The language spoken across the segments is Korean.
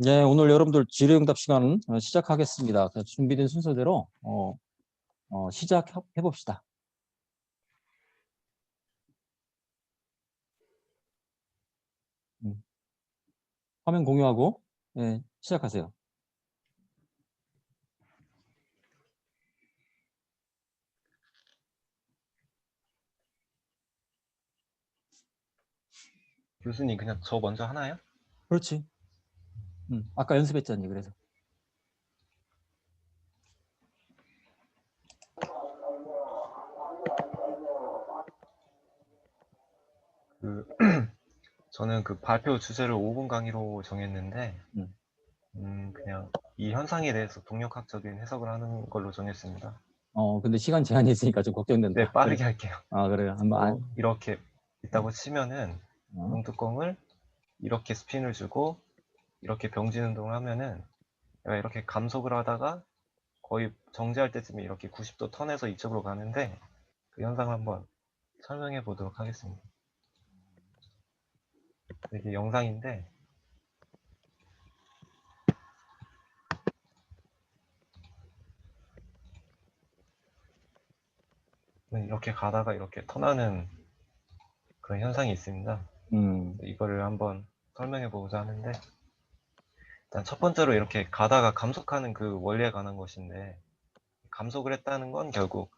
네, 오늘 여러분들 질의응답 시간 시작하겠습니다. 준비된 순서대로 시작해 봅시다. 화면 공유하고 시작하세요. 교수님 그냥 저 먼저 하나요? 그렇지. 아까 연습했잖니, 그래서. 저는 그 발표 주제를 5분 강의로 정했는데 그냥 이 현상에 대해서 동력학적인 해석을 하는 걸로 정했습니다. 근데 시간 제한이 있으니까 좀 걱정된다. 네, 빠르게 할게요. 그래요. 한번. 이렇게 있다고 치면은 어, 병뚜껑을 이렇게 스핀을 주고 이렇게 병진 운동을 하면은 얘가 이렇게 감속을 하다가 거의 정지할 때쯤에 이렇게 90도 턴해서 이쪽으로 가는데 그 현상을 한번 설명해 보도록 하겠습니다. 이게 영상인데 이렇게 가다가 이렇게 턴하는 그런 현상이 있습니다. 이거를 한번 설명해 보고자 하는데, 일단 첫 번째로 이렇게 가다가 감속하는 그 원리에 관한 것인데, 감속을 했다는 건 결국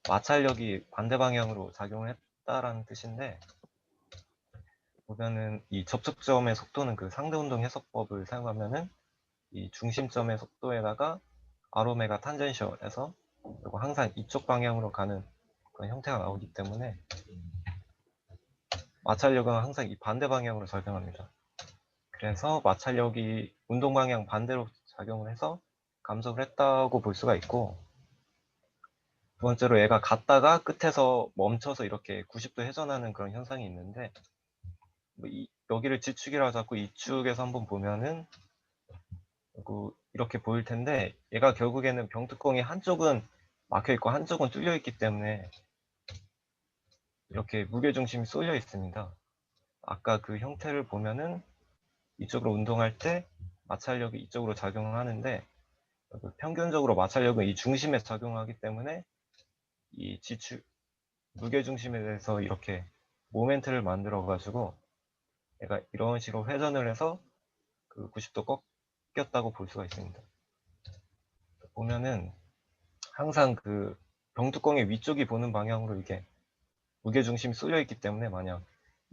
마찰력이 반대 방향으로 작용을 했다라는 뜻인데, 보면은 이 접촉점의 속도는 그 상대운동 해석법을 사용하면은 이 중심점의 속도에다가 아로메가 탄젠셜에서 그리고 항상 이쪽 방향으로 가는 그런 형태가 나오기 때문에 마찰력은 항상 이 반대 방향으로 작용합니다. 그래서 마찰력이 운동 방향 반대로 작용을 해서 감속을 했다고 볼 수가 있고, 두 번째로 얘가 갔다가 끝에서 멈춰서 이렇게 90도 회전하는 그런 현상이 있는데, 여기를 G축이라고 잡고 이축에서 한번 보면은 이렇게 보일 텐데, 얘가 결국에는 병뚜껑이 한쪽은 막혀 있고 한쪽은 뚫려 있기 때문에 이렇게 무게중심이 쏠려 있습니다. 아까 그 형태를 보면은 이쪽으로 운동할 때 마찰력이 이쪽으로 작용을 하는데, 평균적으로 마찰력은 이 중심에 작용하기 때문에 이 지축 무게중심에 대해서 이렇게 모멘트를 만들어 가지고 얘가 이런 식으로 회전을 해서 그 90도 꺾였다고 볼 수가 있습니다. 보면은 항상 그 병뚜껑의 위쪽이 보는 방향으로 이게 무게중심이 쏠려 있기 때문에, 만약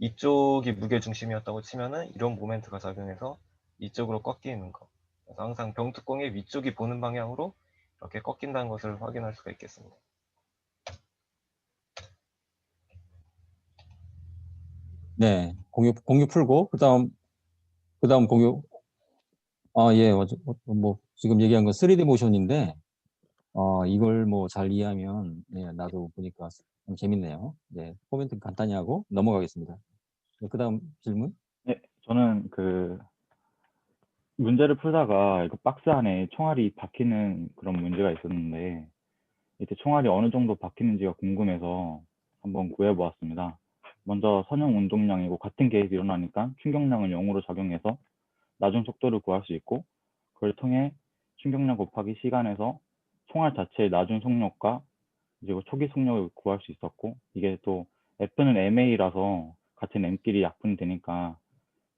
이쪽이 무게중심이었다고 치면은 이런 모멘트가 작용해서 이쪽으로 꺾이는 거. 그래서 항상 병뚜껑의 위쪽이 보는 방향으로 이렇게 꺾인다는 것을 확인할 수가 있겠습니다. 네, 공유 풀고 그다음 공유. 예, 뭐 지금 얘기한 건 3D 모션인데 이걸 뭐 잘 이해하면 나도 보니까 좀 재밌네요. 네, 코멘트 간단히 하고 넘어가겠습니다. 네, 그다음 질문. 네, 저는 문제를 풀다가 이거 박스 안에 총알이 박히는 그런 문제가 있었는데, 이때 총알이 어느 정도 박히는지가 궁금해서 한번 구해보았습니다. 먼저 선형 운동량이고 같은 개입이 일어나니까 충격량을 0으로 작용해서 나중 속도를 구할 수 있고, 그걸 통해 충격량 곱하기 시간에서 총알 자체의 나중 속력과 그리고 초기 속력을 구할 수 있었고, 이게 또 F는 MA라서 같은 M끼리 약분되니까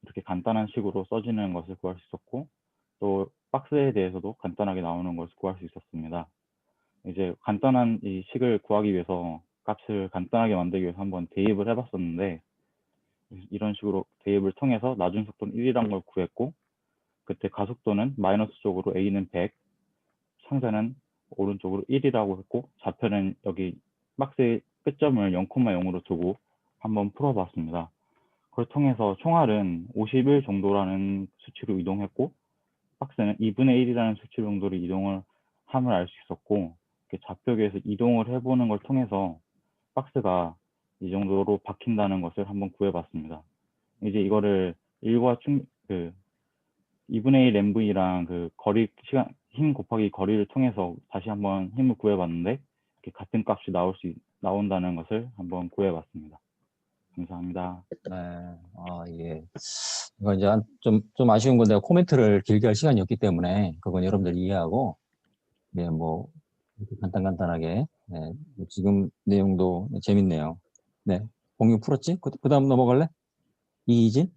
이렇게 간단한 식으로 써지는 것을 구할 수 있었고, 또 박스에 대해서도 간단하게 나오는 것을 구할 수 있었습니다. 이제 간단한 이 식을 구하기 위해서 값을 간단하게 만들기 위해서 한번 대입을 해봤었는데, 이런 식으로 대입을 통해서 나중 속도는 1이란 걸 구했고, 그때 가속도는 마이너스 쪽으로 A는 100, 상자는 오른쪽으로 1이라고 했고, 좌표는 여기 박스의 끝점을 0,0으로 두고 한번 풀어봤습니다. 그걸 통해서 총알은 51 정도라는 수치로 이동했고, 박스는 2분의 1이라는 수치 정도로 이동을 함을 알 수 있었고, 좌표계에서 이동을 해보는 걸 통해서 박스가 이 정도로 박힌다는 것을 한번 구해봤습니다. 이제 이거를 2분의 1 MV랑 힘 곱하기 거리를 통해서 다시 한번 힘을 구해봤는데, 이렇게 같은 값이 나온다는 것을 한번 구해봤습니다. 감사합니다. 네. 예. 이거 이제 좀 아쉬운 건 내가 코멘트를 길게 할 시간이 없기 때문에 그건 여러분들 이해하고, 네, 뭐, 이렇게 간단하게, 네, 뭐 지금 내용도 재밌네요. 네. 공유 풀었지? 그 다음 넘어갈래? 이희진?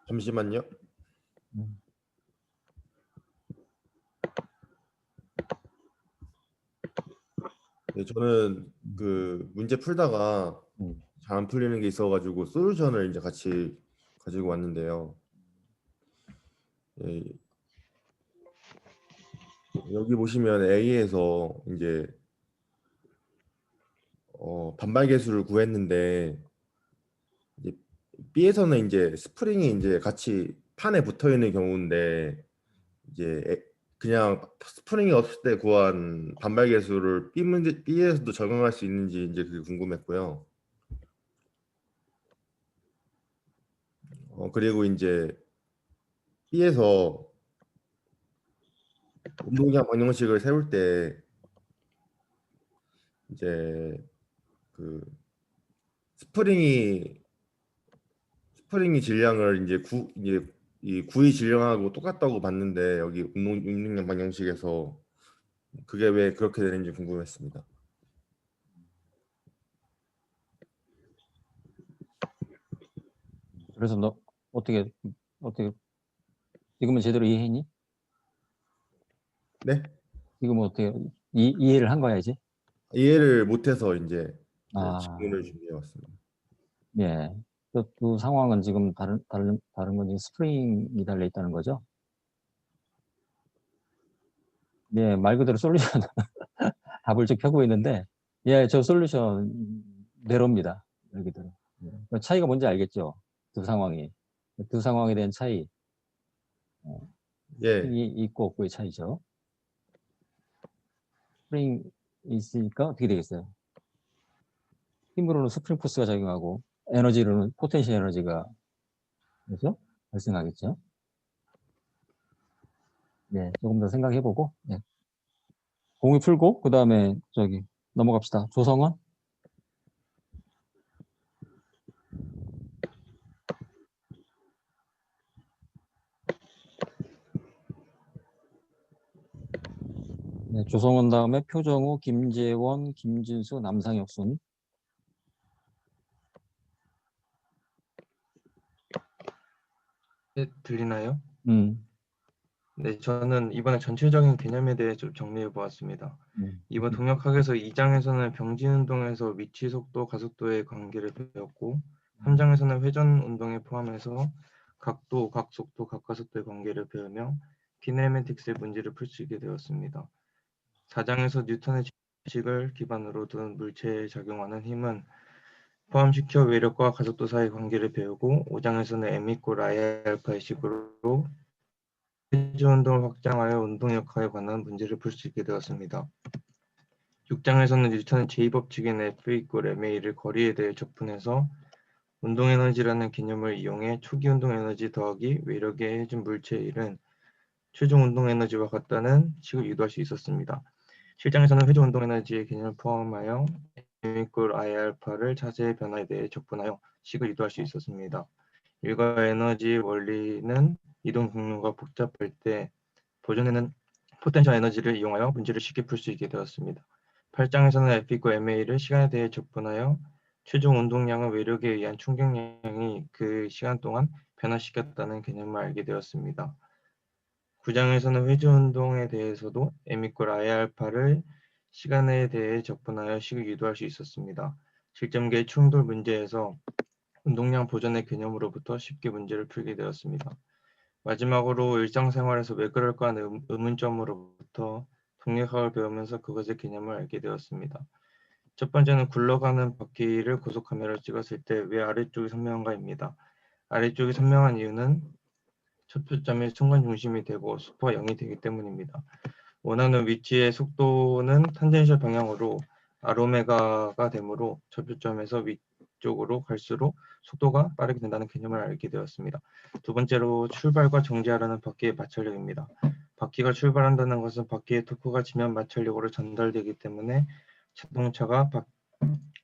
잠시만요. 음. 네, 저는 그 문제 풀다가 음. 잘 안 풀리는 게 있어가지고 솔루션을 이제 같이 가지고 왔는데요. 예, 여기 보시면 A에서 이제 반발 계수를 구했는데, 이제 B에서는 이제 스프링이 이제 같이 판에 붙어 있는 경우인데, 이제 그냥 스프링이 없을 때 구한 반발 계수를 B에서도 적용할 수 있는지 이제 그게 궁금했고요. 그리고 이제 B에서 운동량 방정식을 세울 때 이제 그 스프링이 질량을 이제 이 구의 질량하고 똑같다고 봤는데, 여기 운동량 방정식에서 그게 왜 그렇게 되는지 궁금했습니다. 그래서 너 어떻게 지금은 제대로 이해했니? 네? 지금은 어떻게 이해를 한 거야 이제? 이해를 못해서 이제 아, 질문을 준비해 왔습니다. 예. 그 상황은 지금 다른 건 지금 스프링이 달려 있다는 거죠? 예, 말 그대로 솔루션 답을 쭉 펴고 있는데, 예, 저 솔루션 내로입니다. 말 그대로. 예. 그 차이가 뭔지 알겠죠? 두 상황이. 두 상황에 대한 차이. 예, 스프링이 있고 없고의 차이죠. 스프링 있으니까 어떻게 되겠어요? 힘으로는 스프링 포스가 작용하고 에너지로는 포텐셜 에너지가 그렇죠? 발생하겠죠. 네, 조금 더 생각해보고 네. 공유 풀고 그 다음에 저기 넘어갑시다. 조성원. 네, 조성원 다음에 표정우, 김재원, 김진수, 남상혁 순. 네, 들리나요? 음, 네, 저는 이번에 전체적인 개념에 대해 좀 정리해 보았습니다. 이번 동력학에서 2장에서는 병진운동에서 위치, 속도, 가속도의 관계를 배웠고 3장에서는 회전 운동에 포함해서 각도, 각속도, 각가속도의 관계를 배우며 키네매틱스의 문제를 풀 수 있게 되었습니다. 4장에서 뉴턴의 지식을 기반으로 둔 물체에 작용하는 힘은 포함시켜 외력과 가속도 사이의 관계를 배우고 5장에서는 m=i알파의 식으로 회전 운동을 확장하여 운동 역학에 관한 문제를 풀 수 있게 되었습니다. 6장에서는 뉴턴의 제2법칙인 F=ma를 거리에 대해 접근해서 운동 에너지라는 개념을 이용해 초기 운동 에너지 더하기 외력에 해준 물체의 일은 최종 운동 에너지와 같다는 식을 유도할 수 있었습니다. 7장에서는 회전 운동 에너지의 개념을 포함하여 m=i알파를 차세의 변화에 대해 접근하여 식을 유도할 수 있었습니다. 일과 에너지 원리는 이동 경로가 복잡할 때 보존에는 포텐셜 에너지를 이용하여 문제를 쉽게 풀 수 있게 되었습니다. 8장에서는 F=ma를 시간에 대해 접근하여 최종 운동량은 외력에 의한 충격량이 그 시간 동안 변화시켰다는 개념을 알게 되었습니다. 9장에서는 회전 운동에 대해서도 m=i알파를 시간에 대해 접근하여 식을 유도할 수 있었습니다. 실점계 충돌 문제에서 운동량 보존의 개념으로부터 쉽게 문제를 풀게 되었습니다. 마지막으로 일상생활에서 왜 그럴까 하는 의문점으로부터 동력학을 배우면서 그것의 개념을 알게 되었습니다. 첫 번째는 굴러가는 바퀴를 고속카메라로 찍었을 때 왜 아래쪽이 선명한가입니다. 아래쪽이 선명한 이유는 첫 표점이 순간 중심이 되고 수포가 0이 되기 때문입니다. 원하는 위치의 속도는 탄젠셜 방향으로 R오메가가 되므로 접표점에서 위쪽으로 갈수록 속도가 빠르게 된다는 개념을 알게 되었습니다. 두 번째로 출발과 정지하라는 바퀴의 마찰력입니다. 바퀴가 출발한다는 것은 바퀴의 토크가 지면 마찰력으로 전달되기 때문에 자동차가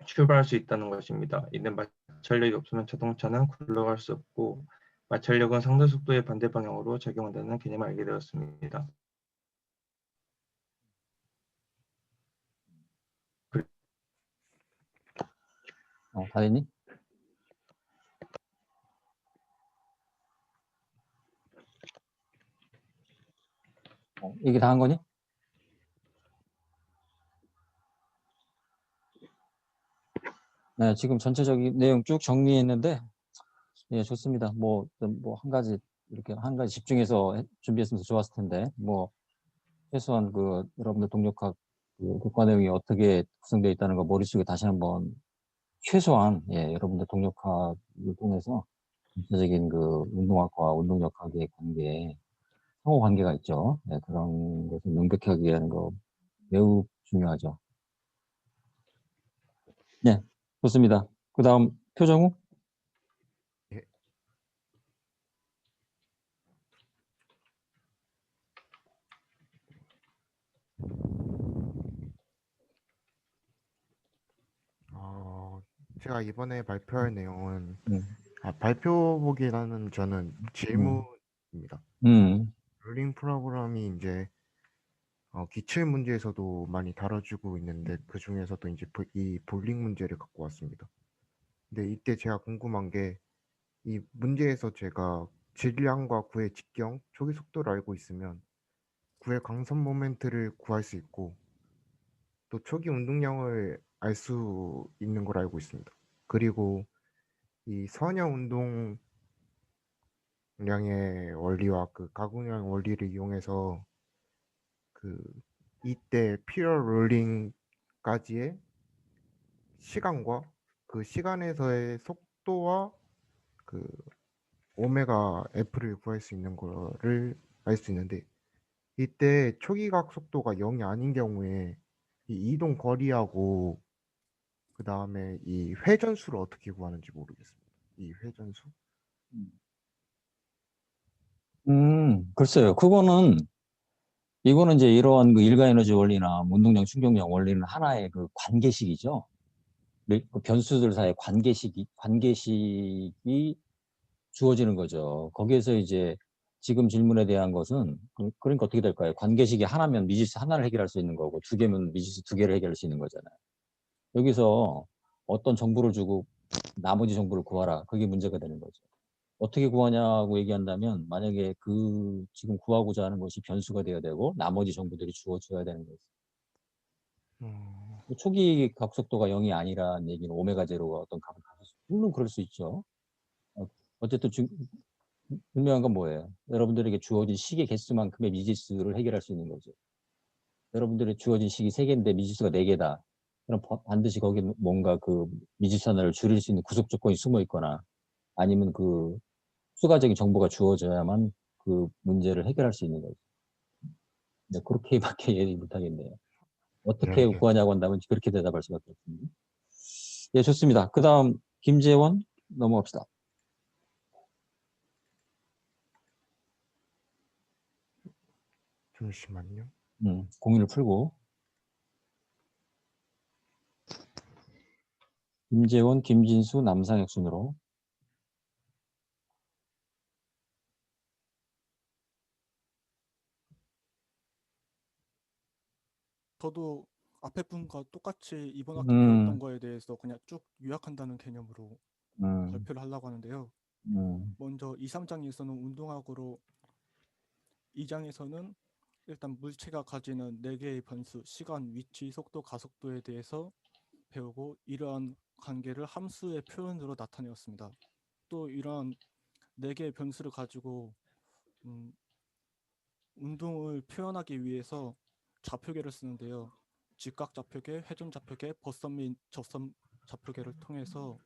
출발할 수 있다는 것입니다. 이는 마찰력이 없으면 자동차는 굴러갈 수 없고 마찰력은 상대 속도의 반대 방향으로 작용한다는 개념을 알게 되었습니다. 다 됐니? 이게 다 한 거니? 네, 지금 전체적인 내용 쭉 정리했는데, 예, 좋습니다. 뭐 한 가지, 이렇게 한 가지 집중해서 준비했으면 좋았을 텐데, 뭐, 최소한 여러분들 동력학 교과 내용이 어떻게 구성되어 있다는 거 머릿속에 다시 한번 최소한, 예, 여러분들 동력학을 통해서 전체적인 운동학과 운동역학의 관계, 상호 관계가 있죠. 네, 그런 것을 명백하게 하는 거 매우 중요하죠. 네, 좋습니다. 그 다음, 표정우? 예. 제가 이번에 발표할 내용은 발표보기라는 저는 질문입니다. 롤링 프로그램이 이제 기출 문제에서도 많이 다뤄주고 있는데 그 중에서도 이제 이 볼링 문제를 갖고 왔습니다. 근데 이때 제가 궁금한 게 이 문제에서 제가 질량과 구의 직경, 초기 속도를 알고 있으면 구의 광선 모멘트를 구할 수 있고 또 초기 운동량을 알 수 있는 걸 알고 있습니다. 그리고 이 선형 운동량의 원리와 그 가공량 원리를 이용해서 이때 피어 롤링까지의 시간과 그 시간에서의 속도와 그 오메가 F를 구할 수 있는 거를 알 수 있는데 이때 초기각 속도가 0이 아닌 경우에 이 이동 거리하고 그 다음에 이 회전수를 어떻게 구하는지 모르겠습니다. 이 회전수? 글쎄요. 이거는 이제 이러한 일가에너지 원리나 운동량, 충격량 원리는 하나의 관계식이죠. 변수들 사이의 관계식이 주어지는 거죠. 거기에서 이제 지금 질문에 대한 것은, 그러니까 어떻게 될까요? 관계식이 하나면 미지수 하나를 해결할 수 있는 거고, 두 개면 미지수 두 개를 해결할 수 있는 거잖아요. 여기서 어떤 정보를 주고 나머지 정보를 구하라. 그게 문제가 되는 거죠. 어떻게 구하냐고 얘기한다면, 만약에 지금 구하고자 하는 것이 변수가 되어야 되고, 나머지 정보들이 주어져야 되는 거죠. 초기 각속도가 0이 아니라는 얘기는 오메가 제로가 어떤 값을 가질 수, 물론 그럴 수 있죠. 어쨌든 분명한 건 뭐예요? 여러분들에게 주어진 시계 개수만큼의 미지수를 해결할 수 있는 거죠. 여러분들의 주어진 시기 3개인데 미지수가 4개다. 그럼 반드시 거기 뭔가 미지수 하나를 줄일 수 있는 구속 조건이 숨어 있거나 아니면 추가적인 정보가 주어져야만 그 문제를 해결할 수 있는 거죠. 네, 그렇게밖에 얘기 못 하겠네요. 어떻게 네. 구하냐고 한다면 그렇게 대답할 수밖에 없습니다. 예, 좋습니다. 그 다음 김재원 넘어갑시다. 잠시만요. 공유를 풀고 김재원, 김진수, 남상혁 순으로. 저도 앞에 분과 똑같이 이번 학기 배웠던 거에 대해서 그냥 쭉 요약한다는 개념으로 발표를 하려고 하는데요. 먼저 2, 3장에서는 운동학으로 2장에서는 일단 물체가 가지는 4개의 변수, 시간, 위치, 속도, 가속도에 대해서 배우고 이러한 관계를 함수의 표현으로 나타내었습니다. 또 이러한 4개의 변수를 가지고 운동을 표현하기 위해서 좌표계를 쓰는데요. 직각 좌표계, 회전 좌표계, 벗선 및 접선 좌표계를 통해서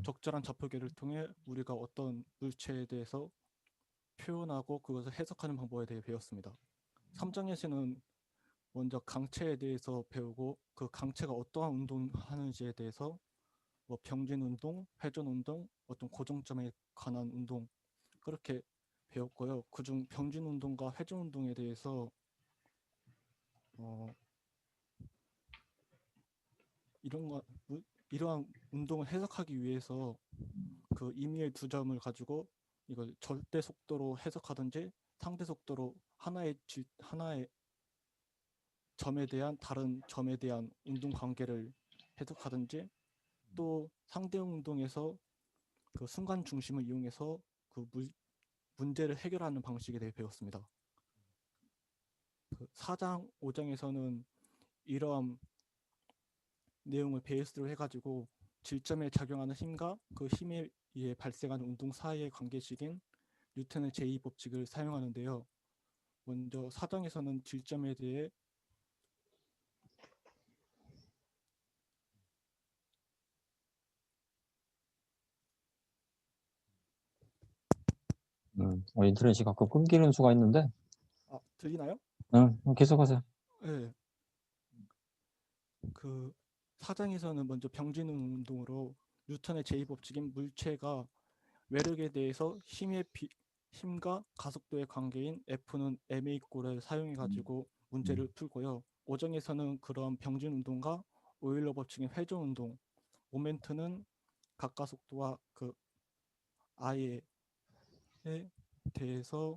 적절한 좌표계를 통해 우리가 어떤 물체에 대해서 표현하고 그것을 해석하는 방법에 대해 배웠습니다. 3장에서는 먼저 강체에 대해서 배우고 그 강체가 어떠한 운동하는지에 대해서 병진 운동, 회전 운동, 어떤 고정점에 관한 운동 그렇게 배웠고요. 그중 병진 운동과 회전 운동에 대해서 이런 거 이러한 운동을 해석하기 위해서 그 임의의 두 점을 가지고 이걸 절대 속도로 해석하든지 상대 속도로 하나의 점에 대한 다른 점에 대한 운동 관계를 해석하든지 또 상대 운동에서 그 순간 중심을 이용해서 그 문제를 해결하는 방식에 대해 배웠습니다. 그 4장, 5장에서는 이러한 내용을 베이스로 해가지고 질점에 작용하는 힘과 그 힘에 의해 발생하는 운동 사이의 관계식인 뉴턴의 제2법칙을 사용하는데요. 먼저 4장에서는 질점에 대해 인터넷이 가끔 끊기는 수가 있는데, 들리나요? 계속하세요. 네. 그 4장에서는 먼저 병진 운동으로 뉴턴의 제2법칙인 물체가 외력에 대해서 힘과 가속도의 관계인 F는 ma=를 사용해가지고 문제를 풀고요. 5장에서는 그런 병진 운동과 오일러 법칙인 회전 운동, 모멘트는 각가속도와 그 I에 대해서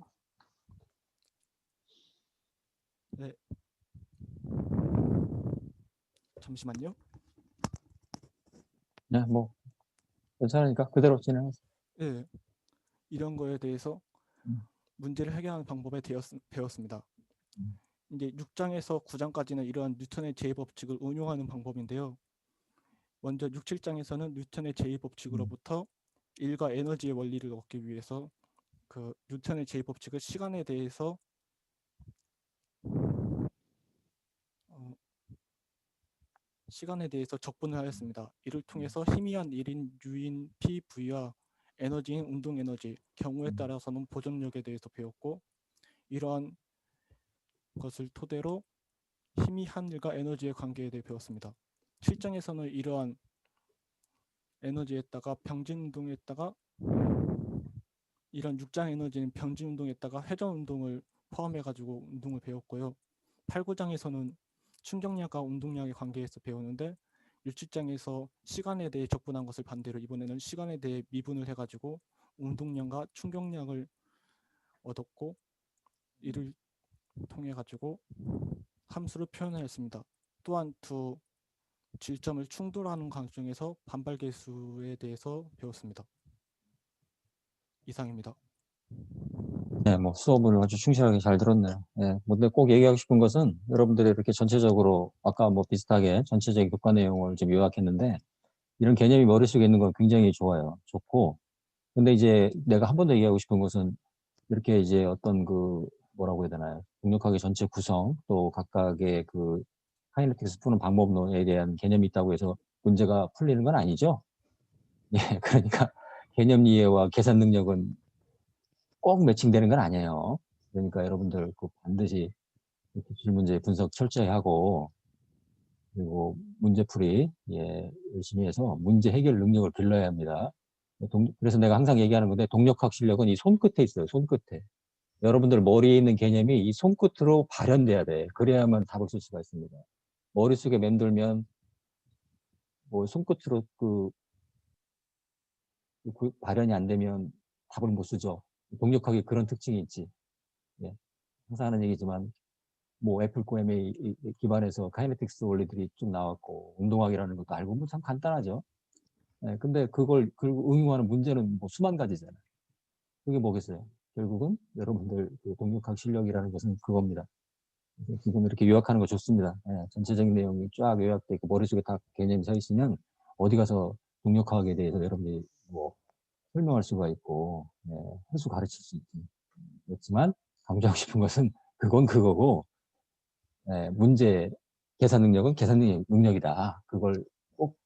잠시만요. 네, 뭐 괜찮으니까 그대로 진행하세요. 네, 이런 거에 대해서 문제를 해결하는 방법에 배웠습니다. 이제 6장에서 9장까지는 이러한 뉴턴의 제2법칙을 응용하는 방법인데요. 먼저 6, 7장에서는 뉴턴의 제2법칙으로부터 일과 에너지의 원리를 얻기 위해서 그 뉴턴의 제2법칙을 시간에 대해서 적분을 하였습니다. 이를 통해서 힘이한 1인 U인 PV와 에너지인 운동 에너지, 경우에 따라서는 보존력에 대해서 배웠고, 이러한 것을 토대로 힘이 한 일과 에너지의 관계에 대해 배웠습니다. 7장에서는 이러한 에너지에다가 병진 운동에다가 이런 6장 에너지는 병진 운동에다가 회전 운동을 포함해가지고 운동을 배웠고요. 8, 9장에서는 충격량과 운동량의 관계에서 배우는데 6, 7장에서 시간에 대해 적분한 것을 반대로 이번에는 시간에 대해 미분을 해가지고 운동량과 충격량을 얻었고, 이를 통해 가지고 함수를 표현하였습니다. 또한 두 질점을 충돌하는 과정에서 반발 계수에 대해서 배웠습니다. 이상입니다. 네, 뭐 수업을 아주 충실하게 잘 들었네요. 네, 근데 꼭 얘기하고 싶은 것은 여러분들이 이렇게 전체적으로 아까 뭐 비슷하게 전체적인 교과 내용을 좀 요약했는데 이런 개념이 머릿속에 있는 건 굉장히 좋아요. 좋고. 근데 이제 내가 한 번 더 얘기하고 싶은 것은 이렇게 이제 어떤 그 뭐라고 해야 되나요? 동력학의 전체 구성 또 각각의 그 카이네틱스 푸는 방법론에 대한 개념이 있다고 해서 문제가 풀리는 건 아니죠. 예, 그러니까 개념 이해와 계산 능력은 꼭 매칭되는 건 아니에요. 그러니까 여러분들 그 반드시 기출 문제 분석 철저히 하고 그리고 문제풀이 열심히 해서 문제 해결 능력을 길러야 합니다. 그래서 내가 항상 얘기하는 건데 동력학 실력은 이 손끝에 있어요. 손끝에. 여러분들 머리에 있는 개념이 이 손끝으로 발현돼야 돼. 그래야만 답을 쓸 수가 있습니다. 머릿속에 맴돌면 뭐 손끝으로 그 발현이 안 되면 답을 못 쓰죠. 동력학이 그런 특징이 있지. 예. 항상 하는 얘기지만 뭐 애플 꼬엠에 기반해서 카이네틱스 원리들이 쭉 나왔고 운동학이라는 것도 알고 보면 참 간단하죠. 예, 근데 그걸 응용하는 문제는 뭐 수만 가지잖아요. 그게 뭐겠어요? 결국은 여러분들 그 동력학 실력이라는 것은 그겁니다. 지금 이렇게 요약하는 거 좋습니다. 예, 전체적인 내용이 쫙 요약돼 있고 머릿속에 다 개념이 서 있으면 어디 가서 동력학에 대해서 여러분들이 뭐 설명할 수가 있고 할 수 가르칠 수 있지. 그렇지만 강조하고 싶은 것은 그건 그거고 문제 계산 능력은 계산 능력이다. 그걸 꼭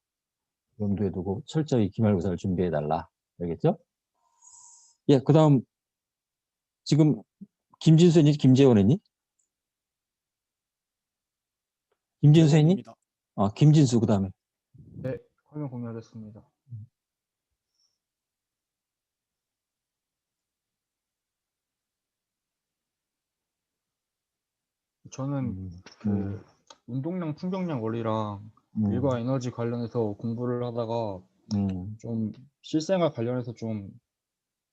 염두에 두고 철저히 기말고사를 준비해 달라. 알겠죠? 예, 그다음 지금 김진수 했니? 김재원 했니? 김진수 했니? 재원입니다. 김진수 그다음에. 네, 화면 공유하겠습니다. 저는 그 운동량, 충격량 원리랑 일과 에너지 관련해서 공부를 하다가 좀 실생활 관련해서 좀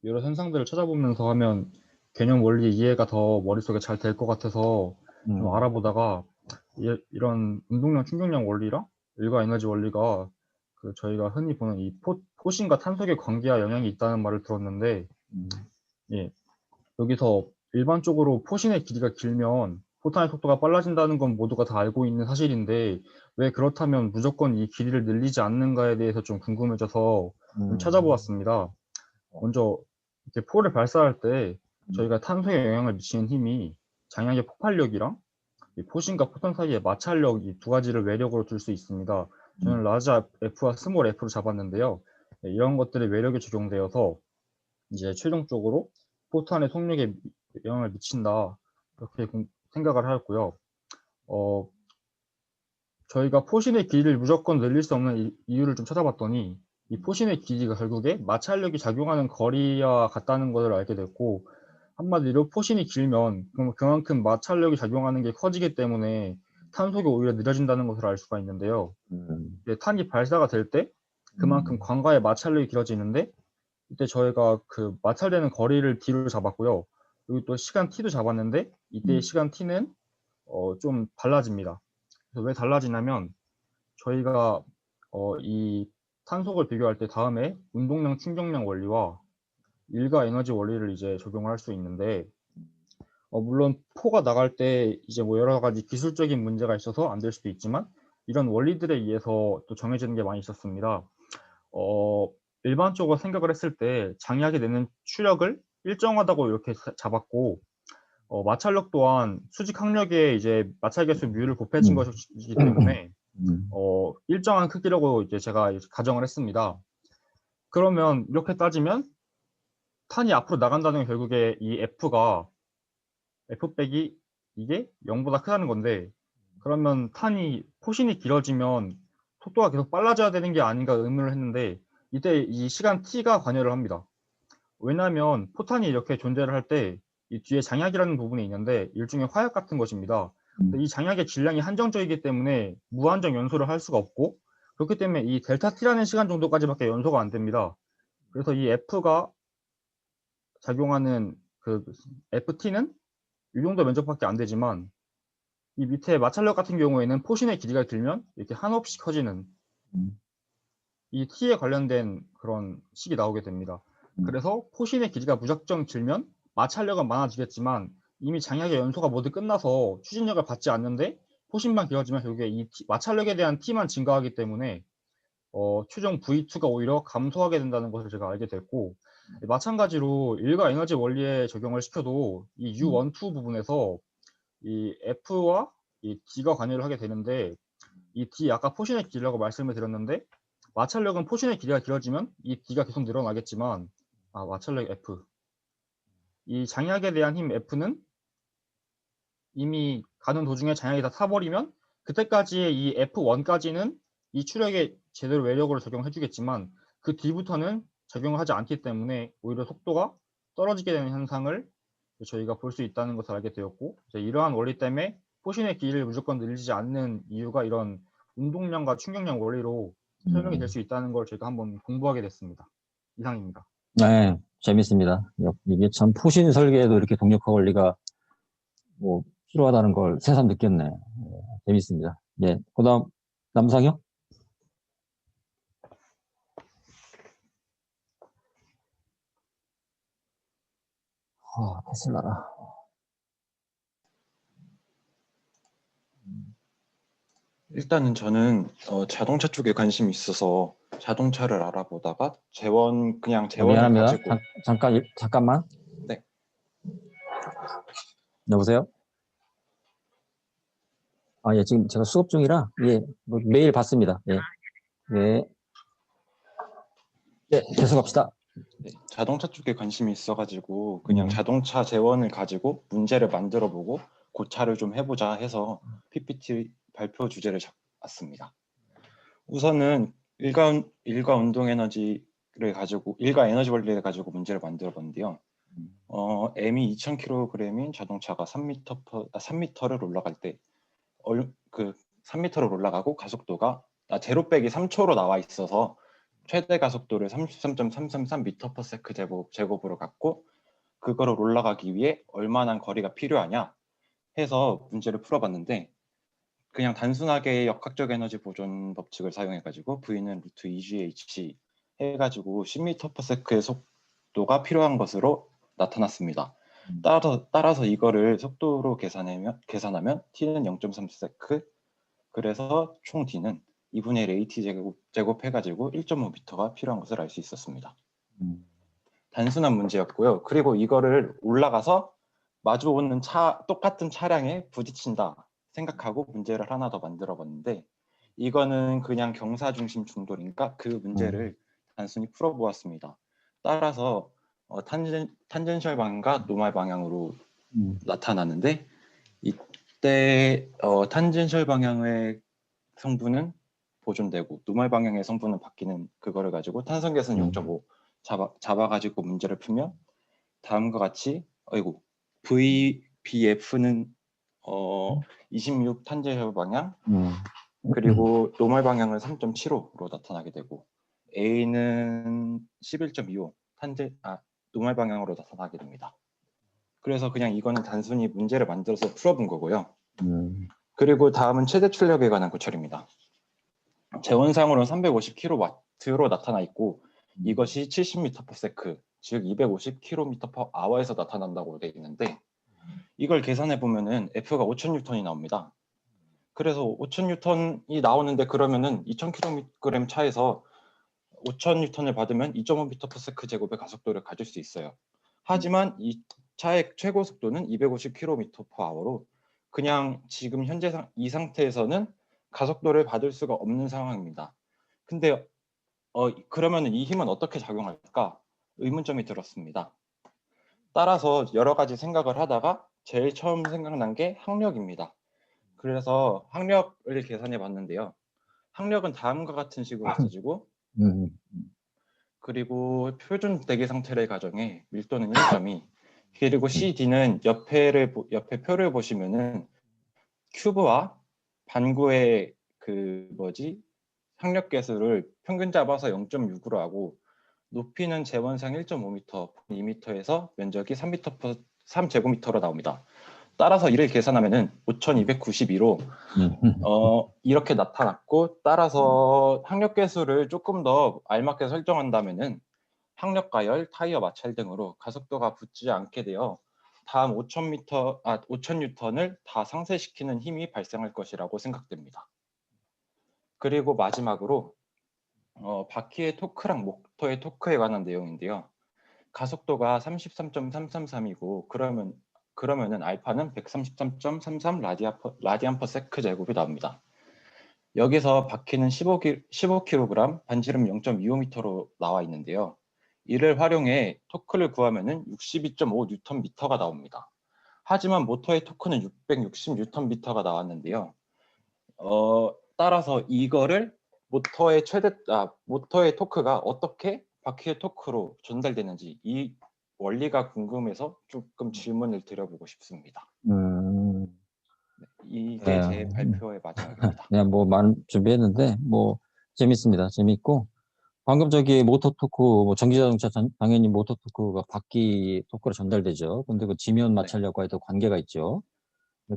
여러 현상들을 찾아보면서 하면 개념 원리 이해가 더 머릿속에 잘 될 것 같아서 좀 알아보다가 이런 운동량 충격량 원리랑 일과 에너지 원리가 그 저희가 흔히 보는 이 포신과 탄속의 관계와 영향이 있다는 말을 들었는데 예, 여기서 일반적으로 포신의 길이가 길면 포탄의 속도가 빨라진다는 건 모두가 다 알고 있는 사실인데 왜 그렇다면 무조건 이 길이를 늘리지 않는가에 대해서 좀 궁금해져서 좀 찾아보았습니다. 먼저 이렇게 포를 발사할 때 저희가 탄소에 영향을 미치는 힘이 장약의 폭발력이랑 이 포신과 포탄 사이의 마찰력 이 두 가지를 외력으로 둘 수 있습니다. 저는 라지 F와 스몰 F로 잡았는데요. 네, 이런 것들이 외력에 적용되어서 이제 최종적으로 포탄의 속력에 영향을 미친다 이렇게 생각을 하였고요. 저희가 포신의 길이를 무조건 늘릴 수 없는 이유를 좀 찾아봤더니 이 포신의 길이가 결국에 마찰력이 작용하는 거리와 같다는 것을 알게 됐고 한마디로 포신이 길면 그만큼 마찰력이 작용하는 게 커지기 때문에 탄속이 오히려 느려진다는 것을 알 수가 있는데요. 탄이 발사가 될 때 그만큼 광과의 마찰력이 길어지는데 이때 저희가 그 마찰되는 거리를 D로 잡았고요. 여기 또 시간 T도 잡았는데 이때의 시간 T는 좀 달라집니다. 그래서 왜 달라지냐면 저희가 이 탄속을 비교할 때 다음에 운동량 충격량 원리와 일과 에너지 원리를 이제 적용을 할 수 있는데 물론 포가 나갈 때 이제 뭐 여러 가지 기술적인 문제가 있어서 안 될 수도 있지만 이런 원리들에 의해서 또 정해지는 게 많이 있었습니다. 일반적으로 생각을 했을 때 장약이 내는 추력을 일정하다고 이렇게 잡았고 마찰력 또한 수직 항력에 이제 마찰계수 뮤를 곱해진 것이기 때문에 일정한 크기라고 이제 제가 가정을 했습니다. 그러면 이렇게 따지면 탄이 앞으로 나간다는 건 결국에 이 F가 F 빼기 이게 0보다 크다는 건데 그러면 포신이 길어지면 속도가 계속 빨라져야 되는 게 아닌가 의문을 했는데 이때 이 시간 T가 관여를 합니다. 왜냐하면 포탄이 이렇게 존재를 할 때 이 뒤에 장약이라는 부분이 있는데 일종의 화약 같은 것입니다. 이 장약의 질량이 한정적이기 때문에 무한정 연소를 할 수가 없고 그렇기 때문에 이 델타 T라는 시간 정도까지밖에 연소가 안 됩니다. 그래서 이 F가 작용하는 그 FT는 이 정도 면적밖에 안 되지만 이 밑에 마찰력 같은 경우에는 포신의 길이가 길면 이렇게 한없이 커지는 이 T에 관련된 그런 식이 나오게 됩니다. 그래서 포신의 길이가 무작정 길면 마찰력은 많아지겠지만 이미 장약의 연소가 모두 끝나서 추진력을 받지 않는데 포신만 길어지면 결국에 이 마찰력에 대한 T만 증가하기 때문에 최종 V2가 오히려 감소하게 된다는 것을 제가 알게 됐고 마찬가지로 일과 에너지 원리에 적용을 시켜도 이 U12 부분에서 이 F와 이 D가 관여를 하게 되는데 이 D 아까 포신의 길이라고 말씀을 드렸는데 마찰력은 포신의 길이가 길어지면 이 D가 계속 늘어나겠지만 마찰력 F 이 장약에 대한 힘 F는 이미 가는 도중에 장약이 다 타버리면 그때까지의 이 F1까지는 이 추력에 제대로 외력으로 적용해 주겠지만 그 뒤부터는 적용을 하지 않기 때문에 오히려 속도가 떨어지게 되는 현상을 저희가 볼 수 있다는 것을 알게 되었고 이러한 원리 때문에 포신의 길이를 무조건 늘리지 않는 이유가 이런 운동량과 충격량 원리로 설명이 될 수 있다는 걸 제가 한번 공부하게 됐습니다. 이상입니다. 네, 재밌습니다. 이게 참 포신 설계에도 이렇게 동력화 원리가 뭐 필요하다는 걸 새삼 느꼈네. 재밌습니다. 예, 그다음 남상혁. 테슬라라. 일단은 저는 자동차 쪽에 관심이 있어서 자동차를 알아보다가 그냥 재원을 미안합니다. 가지고 잠깐만. 네. 여보세요? 예, 지금 제가 수업 중이라 뭐 메일 받습니다. 예. 네. 네, 계속합시다. 네, 자동차 쪽에 관심이 있어가지고 그냥 자동차 재원을 가지고 문제를 만들어보고 고찰을 좀 해보자 해서 PPT 발표 주제를 잡았습니다. 우선은 일과 운동 에너지를 가지고 일과 에너지 원리를 가지고 문제를 만들어봤는데요. M이 2000kg인 자동차가 3m를 올라갈 때 그 3m를 올라가고 가속도가 제로 빼기 3초로 나와 있어서 최대 가속도를 33.333m/s 제곱으로 갖고 그거를 올라가기 위해 얼마나 거리가 필요하냐 해서 문제를 풀어봤는데 그냥 단순하게 역학적 에너지 보존 법칙을 사용해가지고 V는 루트 2GH 해가지고 10m/s의 속도가 필요한 것으로 나타났습니다. 따라서 이거를 속도로 계산하면 T는 0.3s, 그래서 총 D는 2분의 1 AT 제곱해가지고 1.5m가 필요한 것을 알 수 있었습니다. 단순한 문제였고요. 그리고 이거를 올라가서 마주오는 똑같은 차량에 부딪힌다 생각하고 문제를 하나 더 만들어 봤는데 이거는 그냥 경사 중심 충돌이니까 그 문제를 단순히 풀어 보았습니다. 따라서 탄젠셜 방향과 노멀 방향으로 나타나는데 이때 탄젠셜 방향의 성분은 보존되고 노멀 방향의 성분은 바뀌는 그거를 가지고 탄성계선 0.5 잡아가지고 문제를 풀면 다음과 같이 VBF는 26 탄젠셜 방향 그리고 노멀 방향은 3.75로 나타나게 되고 A는 11.25 노멀 방향으로 나타나게 됩니다. 그래서 그냥 이거는 단순히 문제를 만들어서 풀어본 거고요. 그리고 다음은 최대 출력에 관한 고철입니다. 재원상으로는 350kW로 나타나 있고 이것이 70m/s, 즉 250km/h에서 나타난다고 되어 있는데 이걸 계산해 보면은 F가 5000N이 나옵니다. 그래서 5000N이 나오는데 그러면은 2000kg 차에서 5000N을 받으면 2.5m/s 제곱의 가속도를 가질 수 있어요. 하지만 이 차의 최고 속도는 250km/h로 그냥 지금 현재 이 상태에서는 가속도를 받을 수가 없는 상황입니다. 근데 그러면 이 힘은 어떻게 작용할까? 의문점이 들었습니다. 따라서 여러 가지 생각을 하다가 제일 처음 생각난 게 항력입니다. 그래서 항력을 계산해 봤는데요. 항력은 다음과 같은 식으로 써지고 그리고 표준 대기 상태를 가정해 밀도는 1.2 그리고 CD는 옆에 표를 보시면은 큐브와 반구의 항력 계수를 평균 잡아서 0.6으로 하고 높이는 재원상 1.5m, 2m에서 면적이 3제곱미터로 나옵니다. 따라서 이를 계산하면은 5292로 이렇게 나타났고 따라서 항력 계수를 조금 더 알맞게 설정한다면은 항력 가열, 타이어 마찰 등으로 가속도가 붙지 않게 되어 다음 5000N을 다 상쇄시키는 힘이 발생할 것이라고 생각됩니다. 그리고 마지막으로 바퀴의 토크랑 모터의 토크에 관한 내용인데요. 가속도가 33.333이고 그러면은 알파는 133.33 라디안 퍼 세크 제곱이 나옵니다. 여기서 바퀴는 15kg, 반지름 0.25m로 나와 있는데요. 이를 활용해 토크를 구하면은 62.5Nm가 나옵니다. 하지만 모터의 토크는 660Nm가 나왔는데요. 따라서 이거를 모터의 토크가 어떻게 바퀴의 토크로 전달되는지 이 원리가 궁금해서 조금 질문을 드려보고 싶습니다. 이게 제 발표의 마지막입니다. 그냥 뭐 많은 준비했는데 뭐 재밌습니다. 재밌고 방금 저기 모터 토크, 뭐 전기자동차 당연히 모터 토크가 바퀴 토크로 전달되죠. 근데 그 지면 마찰력과도 관계가 있죠.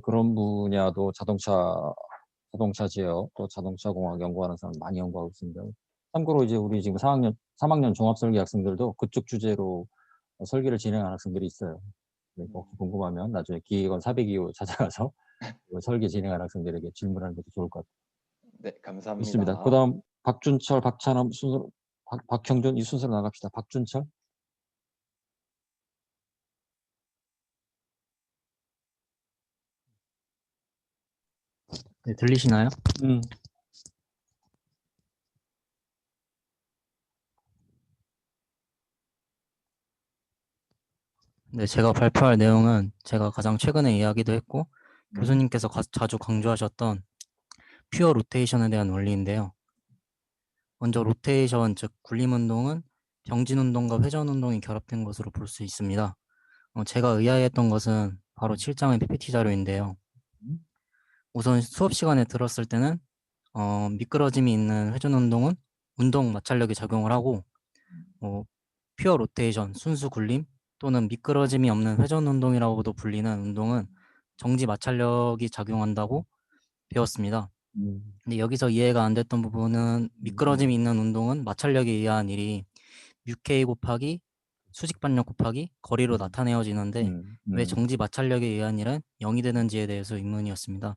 그런 분야도 자동차 제어 또 자동차 공학 연구하는 사람 많이 연구하고 있습니다. 참고로 이제 우리 지금 3학년 종합설계 학생들도 그쪽 주제로 설계를 진행하는 학생들이 있어요. 혹시 궁금하면 나중에 기획원 402호 찾아가서 설계 진행하는 학생들에게 질문하는 것도 좋을 것 같아요. 네, 감사합니다. 좋습니다. 그다음 박준철, 박찬원 순서로 박형준 이 순서로 나갑시다. 박준철. 네, 들리시나요? 네, 제가 발표할 내용은 제가 가장 최근에 이야기도 했고 교수님께서 자주 강조하셨던 퓨어 로테이션에 대한 원리인데요. 먼저 로테이션, 즉 굴림운동은 병진운동과 회전운동이 결합된 것으로 볼 수 있습니다. 제가 의아했던 것은 바로 7장의 PPT 자료인데요. 우선 수업 시간에 들었을 때는 미끄러짐이 있는 회전 운동은 운동 마찰력이 작용을 하고 퓨어 로테이션, 순수 굴림 또는 미끄러짐이 없는 회전 운동이라고도 불리는 운동은 정지 마찰력이 작용한다고 배웠습니다. 근데 여기서 이해가 안 됐던 부분은 미끄러짐이 있는 운동은 마찰력에 의한 일이 6K 곱하기 수직 반력 곱하기 거리로 나타내어지는데 왜 정지 마찰력에 의한 일은 0이 되는지에 대해서 의문이었습니다.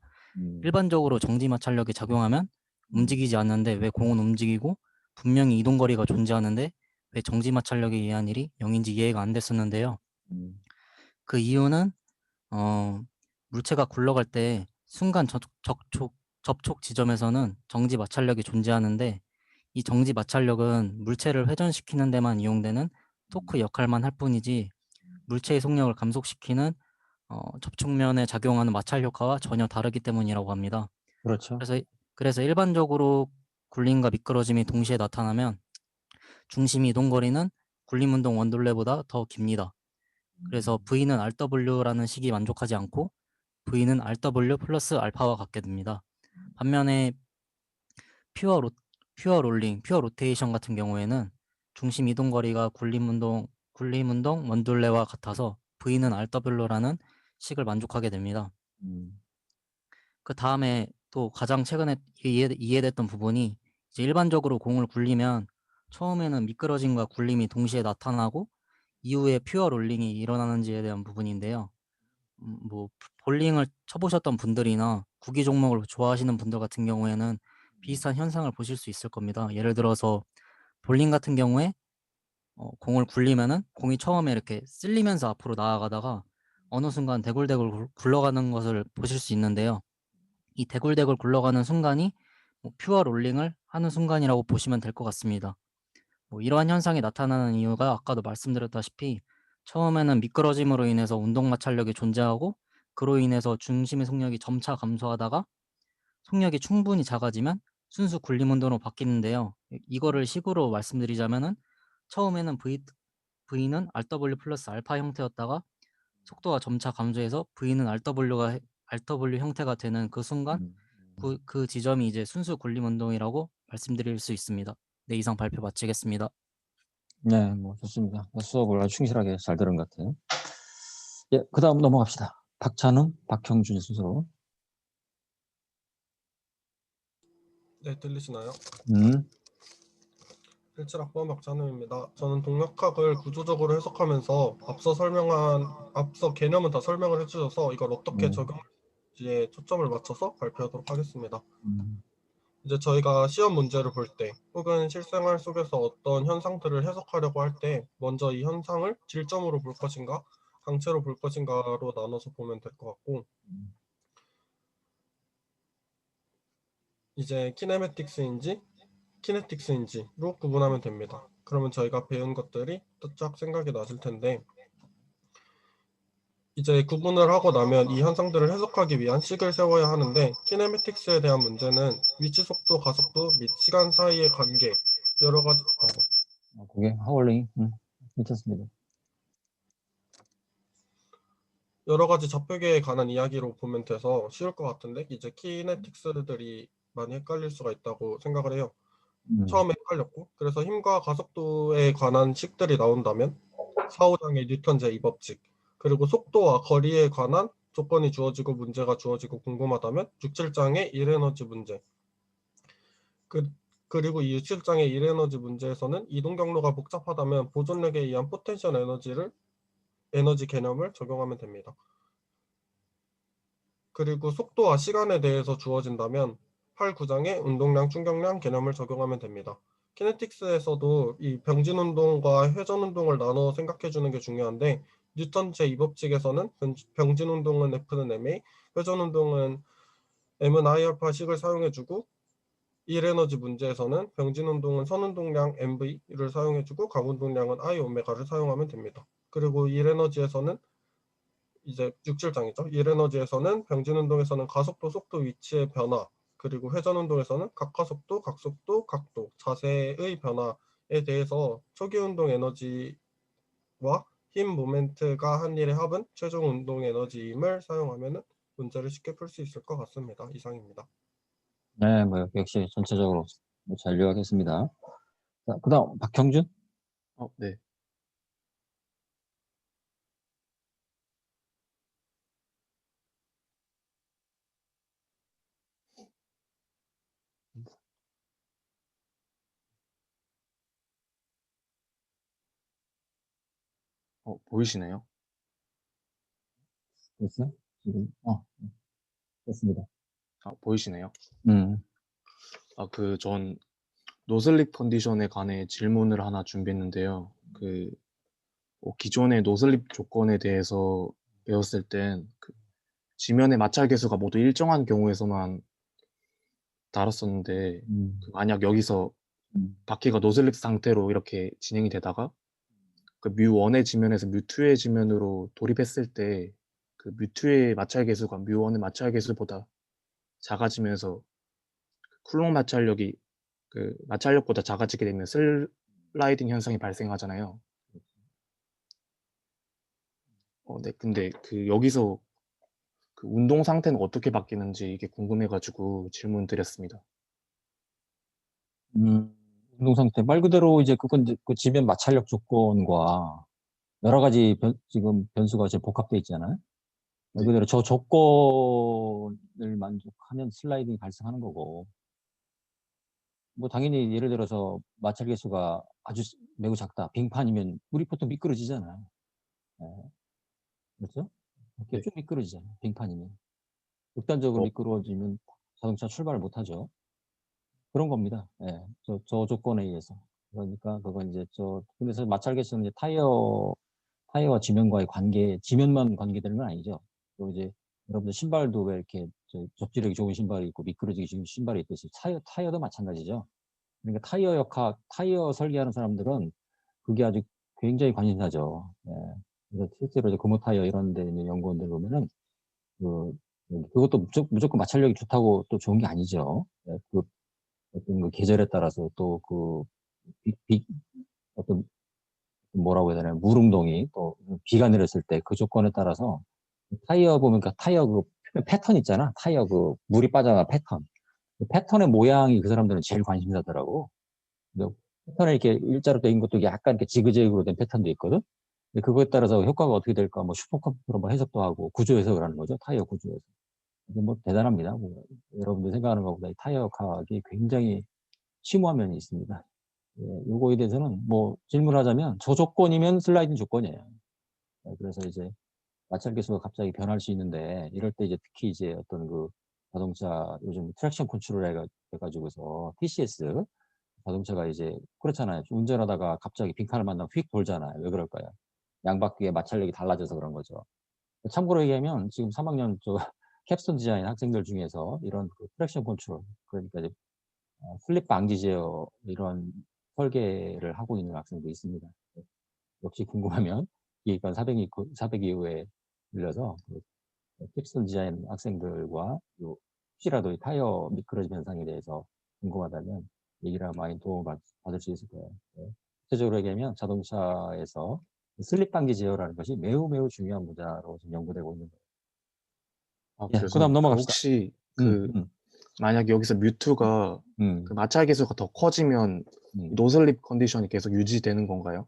일반적으로 정지 마찰력이 작용하면 움직이지 않는데 왜 공은 움직이고 분명히 이동거리가 존재하는데 왜 정지 마찰력에 의한 일이 0인지 이해가 안 됐었는데요. 그 이유는 물체가 굴러갈 때 순간 접촉 지점에서는 정지 마찰력이 존재하는데 이 정지 마찰력은 물체를 회전시키는 데만 이용되는 토크 역할만 할 뿐이지 물체의 속력을 감속시키는 접촉면에 작용하는 마찰 효과와 전혀 다르기 때문이라고 합니다. 그렇죠. 그래서 일반적으로 굴림과 미끄러짐이 동시에 나타나면 중심 이동 거리는 굴림 운동 원둘레보다 더 깁니다. 그래서 V는 RW라는 식이 만족하지 않고 V는 RW 플러스 알파와 같게 됩니다. 반면에 퓨어 로테이션 같은 경우에는 중심 이동 거리가 굴림 운동 원둘레와 같아서 V는 RW라는 식을 만족하게 됩니다. 그 다음에 또 가장 최근에 이해됐던 부분이 이제 일반적으로 공을 굴리면 처음에는 미끄러짐과 굴림이 동시에 나타나고 이후에 퓨어 롤링이 일어나는지에 대한 부분인데요. 뭐 볼링을 쳐보셨던 분들이나 구기 종목을 좋아하시는 분들 같은 경우에는 비슷한 현상을 보실 수 있을 겁니다. 예를 들어서 볼링 같은 경우에 공을 굴리면은 공이 처음에 이렇게 쓸리면서 앞으로 나아가다가 어느 순간 대굴대굴 굴러가는 것을 보실 수 있는데요. 이 대굴대굴 굴러가는 순간이 퓨어 롤링을 하는 순간이라고 보시면 될 것 같습니다. 이러한 현상이 나타나는 이유가 아까도 말씀드렸다시피 처음에는 미끄러짐으로 인해서 운동 마찰력이 존재하고 그로 인해서 중심의 속력이 점차 감소하다가 속력이 충분히 작아지면 순수 굴림 운동으로 바뀌는데요. 이거를 식으로 말씀드리자면은 처음에는 V는 RW 플러스 알파 형태였다가 속도가 점차 감소해서 V는 RW 형태가 되는 그 순간 그 지점이 이제 순수 굴림 운동이라고 말씀드릴 수 있습니다. 네, 이상 발표 마치겠습니다. 네, 뭐 좋습니다. 수업을 아주 충실하게 잘 들은 것 같아요. 예, 그 다음 넘어갑시다. 박찬웅, 박형준 순서로. 네, 들리시나요? 17학번 박찬우입니다. 저는 동력학을 구조적으로 해석하면서 앞서 개념은 다 설명을 해주셔서 이걸 어떻게 적용할지에 초점을 맞춰서 발표하도록 하겠습니다. 이제 저희가 시험 문제를 볼 때 혹은 실생활 속에서 어떤 현상들을 해석하려고 할 때 먼저 이 현상을 질점으로 볼 것인가 강체로 볼 것인가로 나눠서 보면 될 것 같고 이제 키네틱스인지로 구분하면 됩니다. 그러면 저희가 배운 것들이 또 쫙 생각이 나실 텐데 이제 구분을 하고 나면 이 현상들을 해석하기 위한 식을 세워야 하는데 키네매틱스에 대한 문제는 위치 속도, 가속도 및 시간 사이의 관계 여러 가지 그게 하울링 괜찮습니다. 여러 가지 좌표계에 관한 이야기로 보면 돼서 쉬울 것 같은데 이제 키네틱스들이 많이 헷갈릴 수가 있다고 생각을 해요. 처음에 헷갈렸고 그래서 힘과 가속도에 관한 식들이 나온다면 4호장의 뉴턴 제2법칙 그리고 속도와 거리에 관한 조건이 주어지고 문제가 주어지고 궁금하다면 6, 7장의 1에너지 문제 그리고 이 6, 7장의 1에너지 문제에서는 이동 경로가 복잡하다면 보존력에 의한 포텐셜 에너지 개념을 적용하면 됩니다. 그리고 속도와 시간에 대해서 주어진다면 8, 9장의 운동량, 충격량 개념을 적용하면 됩니다. 키네틱스에서도 이 병진 운동과 회전 운동을 나눠 생각해 주는 게 중요한데 뉴턴 제2법칙에서는 병진 운동은 F는 ma, 회전 운동은 m은 I알파식을 사용해 주고 1에너지 문제에서는 병진 운동은 선운동량 mv를 사용해 주고 강운동량은 I 오메가를 사용하면 됩니다. 그리고 1에너지에서는 이제 6, 7장이죠. 1에너지에서는 병진 운동에서는 가속도, 속도, 위치의 변화 그리고 회전 운동에서는 각가속도, 각속도, 각도, 자세의 변화에 대해서 초기 운동 에너지와 힘 모멘트가 한 일의 합은 최종 운동 에너지임을 사용하면 문제를 쉽게 풀 수 있을 것 같습니다. 이상입니다. 네, 뭐 역시 전체적으로 잘 요약했습니다. 자, 그다음 박형준. 네. 보이시나요? 됐어요? 지금 됐습니다. 보이시나요? 음. 전 노슬립 컨디션에 관해 질문을 하나 준비했는데요. 기존의 노슬립 조건에 대해서 배웠을 땐 지면의 마찰 계수가 모두 일정한 경우에서만 다뤘었는데 만약 여기서 바퀴가 노슬립 상태로 이렇게 진행이 되다가 뮤1의 지면에서 뮤2의 지면으로 돌입했을 때 뮤2의 마찰 계수가 뮤1의 마찰 계수보다 작아지면서 쿨롱 마찰력이 마찰력보다 작아지게 되면 슬라이딩 현상이 발생하잖아요. 네, 근데 여기서 운동 상태는 어떻게 바뀌는지 이게 궁금해가지고 질문 드렸습니다. 운동 상태 말 그대로 이제 그건 이제 그 지면 마찰력 조건과 여러 가지 지금 변수가 이제 복합되어 있잖아요. 말 그대로 저 조건을 만족하면 슬라이딩이 발생하는 거고, 뭐 당연히 예를 들어서 마찰 계수가 아주 매우 작다, 빙판이면 물이 보통 미끄러지잖아요. 그렇죠? 이렇게 쭉 미끄러지잖아요. 빙판이면 극단적으로 미끄러지면 자동차 출발을 못하죠. 그런 겁니다. 예, 저 조건에 의해서. 그러니까 그건 이제 그래서 마찰 계수는 이제 타이어와 지면과의 관계, 지면만 관계되는 건 아니죠. 또 이제 여러분들 신발도 왜 이렇게 접지력이 좋은 신발이 있고 미끄러지기 쉬운 신발이 있듯이 타이어도 마찬가지죠. 그러니까 타이어 설계하는 사람들은 그게 아주 굉장히 관심사죠. 예. 그래서 실제로 이제 고무 타이어 이런 데 있는 연구원들 보면은 그것도 무조건 마찰력이 좋다고 또 좋은 게 아니죠. 예. 어떤 그 계절에 따라서 또 어떤 뭐라고 해야 되나요? 물운동이 또 비가 내렸을 때 그 조건에 따라서 타이어 보면 타이어 패턴 있잖아. 타이어 물이 빠져나간 패턴. 그 패턴의 모양이 그 사람들은 제일 관심사더라고. 패턴이 이렇게 일자로 된 것도 약간 이렇게 지그재그로 된 패턴도 있거든. 근데 그거에 따라서 효과가 어떻게 될까? 뭐 슈퍼컴퓨터로 뭐 해석도 하고 구조 해석을 하는 거죠. 타이어 구조 해석. 이게 뭐 대단합니다. 뭐 여러분들 생각하는 것보다 이 타이어 과학이 굉장히 심오한 면이 있습니다. 예, 요거에 대해서는 뭐 질문하자면 저 조건이면 슬라이딩 조건이에요. 그래서 이제 마찰 계수가 갑자기 변할 수 있는데 이럴 때 이제 특히 이제 어떤 자동차 요즘 트랙션 컨트롤 해가지고서 TCS 자동차가 이제 그렇잖아요. 운전하다가 갑자기 빈칸을 만나면 휙 돌잖아요. 왜 그럴까요? 양바퀴의 마찰력이 달라져서 그런 거죠. 참고로 얘기하면 지금 3학년 캡스톤 디자인 학생들 중에서 이런 트랙션 컨트롤, 그러니까 이제 슬립 방지 제어 이런 설계를 하고 있는 학생도 있습니다. 역시 궁금하면 기획관 402호에 들려서 캡스톤 디자인 학생들과 혹시라도 타이어 미끄러짐 현상에 대해서 궁금하다면 얘기를 하면 많이 도움을 받을 수 있을 거예요. 구체적으로 얘기하면 자동차에서 슬립 방지 제어라는 것이 매우 중요한 분야로 지금 연구되고 있는 거예요. 예, 그다음 넘어갑시다. 혹시 만약 여기서 뮤2가 마찰 계수가 더 커지면 노슬립 컨디션이 계속 유지되는 건가요?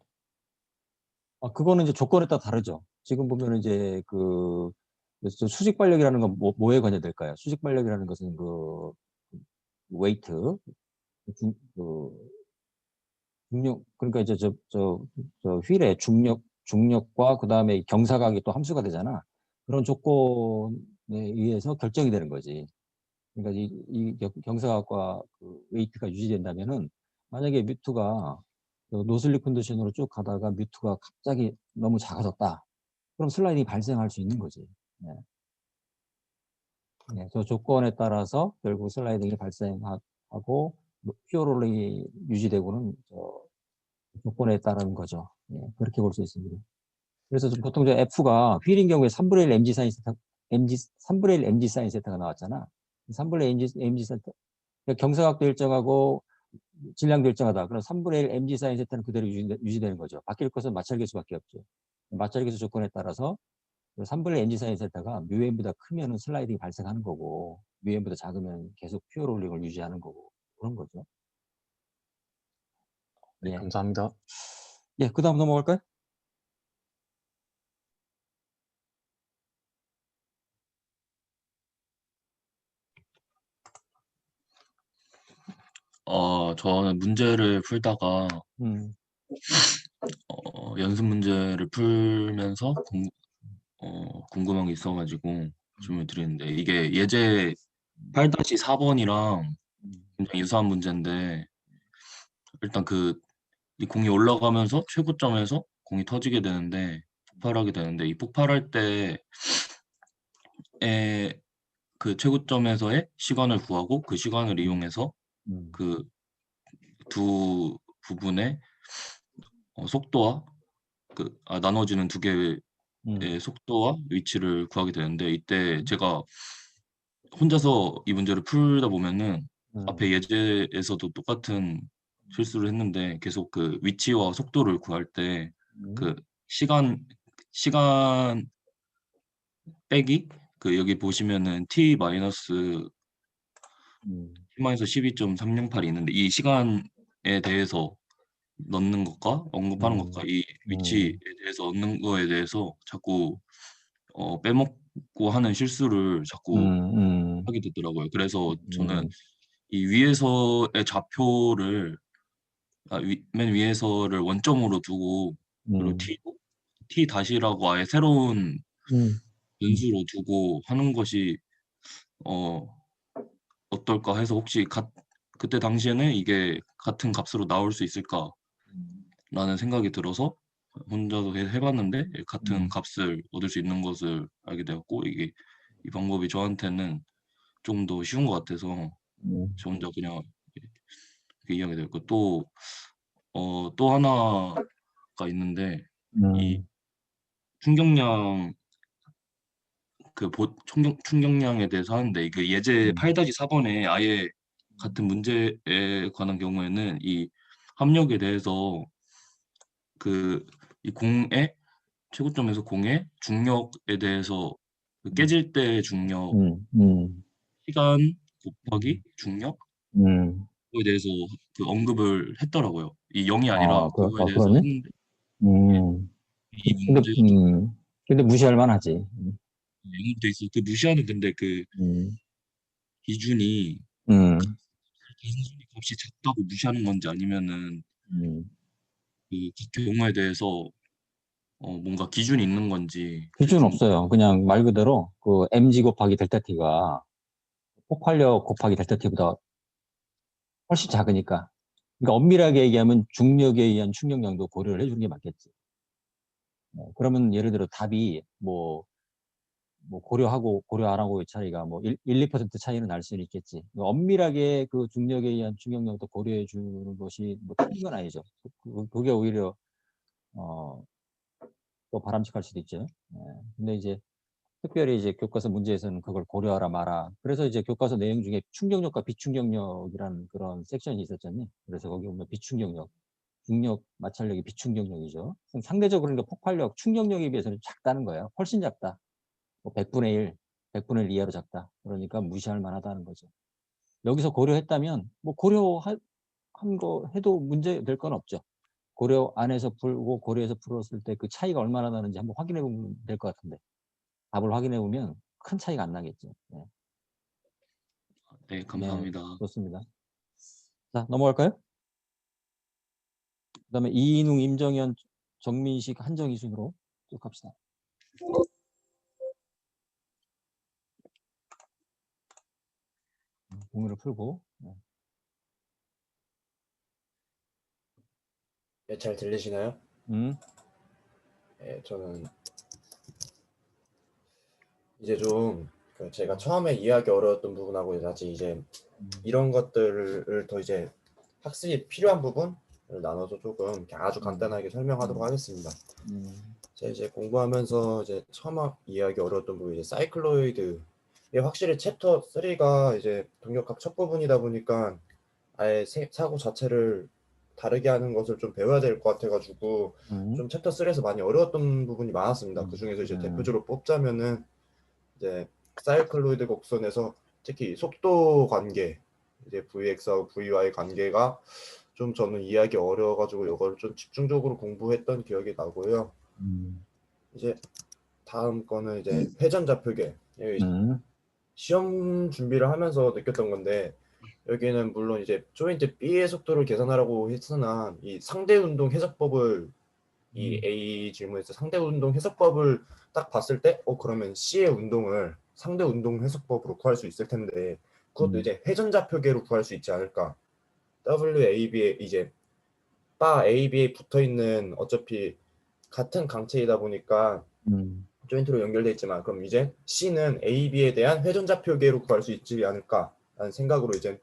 그거는 이제 조건에 따라 다르죠. 지금 보면 이제 수직 발력이라는 건 뭐에 관여될까요? 수직 발력이라는 것은 웨이트, 중력, 그러니까 이제 휠의 중력과 그 다음에 경사각이 또 함수가 되잖아. 그런 조건에 의해서 결정이 되는 거지. 그러니까 이 경사각과 웨이트가 유지된다면은 만약에 뮤2가 노슬립 컨디션으로 쭉 가다가 뮤2가 갑자기 너무 작아졌다. 그럼 슬라이딩이 발생할 수 있는 거지. 네. 네, 저 조건에 따라서 결국 슬라이딩이 발생하고 퓨어롤이 유지되고는 조건에 따른 거죠. 네, 그렇게 볼 수 있습니다. 그래서 보통 F가 휠인 경우에 3분의 1 MG 사인 세타, 3분의 1 MG 사인 세타가 나왔잖아. 3분의 1 MG 세타, 그러니까 경사각도 일정하고 질량도 일정하다. 그럼 3분의 1 MG 사인 세타는 그대로 유지되는 거죠. 바뀔 것은 마찰 계수밖에 없죠. 마찰 계수 조건에 따라서 그 3분의 ng 사이즈에다가 μm보다 크면은 슬라이딩이 발생하는 거고 μm보다 작으면 계속 퓨어 롤링을 유지하는 거고 그런 거죠. 네, 예. 감사합니다. 예, 그다음 넘어갈까요? 저는 문제를 풀다가 연습 문제를 풀면서 궁금한 게 있어가지고 질문을 드리는데 이게 예제 8-4번이랑 굉장히 유사한 문제인데 일단 이 공이 올라가면서 최고점에서 공이 터지게 되는데 폭발하게 되는데 이 폭발할 때의 그 최고점에서의 시간을 구하고 그 시간을 이용해서 그 두 부분의 속도와 나눠지는 두 개의 속도와 위치를 구하게 되는데 이때 제가 혼자서 이 문제를 풀다 보면은 앞에 예제에서도 똑같은 실수를 했는데 계속 그 위치와 속도를 구할 때 그 시간 빼기 여기 보시면은 t 마이너스 12.308이 있는데 이 시간에 대해서 넣는 것과 언급하는 것과 이 위치에 대해서 얻는 거에 대해서 자꾸 빼먹고 하는 실수를 자꾸 하게 되더라고요. 그래서 저는 이 위에서의 좌표를 맨 위에서를 원점으로 두고 그리고 t 다시라고 아예 새로운 변수로 두고 하는 것이 어떨까 해서 혹시 그때 당시에는 이게 같은 값으로 나올 수 있을까라는 생각이 들어서 혼자서 해봤는데 같은 값을 얻을 수 있는 것을 알게 되었고 이 방법이 저한테는 좀 더 쉬운 것 같아서 저 혼자 그냥 이렇게 이해하게 되었고 또 하나가 있는데 이 충격량 충격량에 대해서 하는데 그 예제 8-4번에 아예 같은 문제에 관한 경우에는 이 합력에 대해서 이 공의 최고점에서 공의 중력에 대해서 깨질 때 중력 시간 곱하기 중력에 대해서 언급을 했더라고요. 이 0이 아니라 그거에 대해서 그러네. 했는데 이 문제 근데 무시할 만하지. 영업돼 있어. 무시하는 근데 기준이 단순히 값이 작다고 무시하는 건지 아니면은 그 경우에 대해서 뭔가 기준이 있는 건지 기준 없어요. 그냥 말 그대로 그 mg 곱하기 델타 t가 폭발력 곱하기 델타 t보다 훨씬 작으니까. 그러니까 엄밀하게 얘기하면 중력에 의한 충격량도 고려를 해주는 게 맞겠지. 그러면 예를 들어 답이 뭐 고려하고 고려 안 하고의 차이가 뭐 2% 차이는 날 수는 있겠지. 엄밀하게 그 중력에 의한 충격량도 고려해 주는 것이 뭐 틀린 건 아니죠. 그게 오히려 또 바람직할 수도 있죠. 근데 이제 특별히 이제 교과서 문제에서는 그걸 고려하라 마라. 그래서 이제 교과서 내용 중에 충격력과 비충격력이라는 그런 섹션이 있었잖아요. 그래서 거기 보면 비충격력, 중력, 마찰력이 비충격력이죠. 상대적으로 그러니까 폭발력, 충격력에 비해서는 작다는 거예요. 훨씬 작다. 뭐 100분의 1, 100분의 1 이하로 작다. 그러니까 무시할 만하다는 거죠. 여기서 고려했다면 뭐 고려한 거 해도 문제 될 건 없죠. 고려 안에서 풀고 고려해서 풀었을 때 그 차이가 얼마나 나는지 한번 확인해 보면 될 것 같은데 답을 확인해 보면 큰 차이가 안 나겠죠. 네. 네, 감사합니다. 네, 좋습니다. 자, 넘어갈까요? 그 다음에 이인웅, 임정현, 정민식, 한정희 순으로 쭉 갑시다. 공유를 풀고. 네, 잘 들리시나요? 네, 저는 이제 좀 제가 처음에 이해하기 어려웠던 부분하고 같이 이제 이런 것들을 더 이제 학습이 필요한 부분을 나눠서 조금 아주 간단하게 설명하도록 하겠습니다. 제가 이제 공부하면서 이제 처음 이해하기 어려웠던 부분이 이제 사이클로이드. 확실히 챕터 3가 이제 동력학 첫 부분이다 보니까 아예 사고 자체를 다르게 하는 것을 좀 배워야 될 것 같아가지고 좀 챕터 3에서 많이 어려웠던 부분이 많았습니다. 그 중에서 이제 대표적으로 뽑자면은 이제 사이클로이드 곡선에서 특히 속도 관계, 이제 Vx하고 Vy 관계가 좀 저는 이해하기 어려워가지고 이걸 좀 집중적으로 공부했던 기억이 나고요. 이제 다음 거는 이제 회전 좌표계. 시험 준비를 하면서 느꼈던 건데 여기는 물론 이제 조인트 B의 속도를 계산하라고 했으나 이 상대 운동 해석법을 이 A 질문에서 상대 운동 해석법을 딱 봤을 때 그러면 C의 운동을 상대 운동 해석법으로 구할 수 있을 텐데 그것도 이제 회전 좌표계로 구할 수 있지 않을까. WAB에 이제 바 AB에 붙어 있는 어차피 같은 강체이다 보니까 조인트로 연결돼 있지만 그럼 이제 C는 AB에 대한 회전 좌표계로 구할 수 있지 않을까라는 생각으로 이제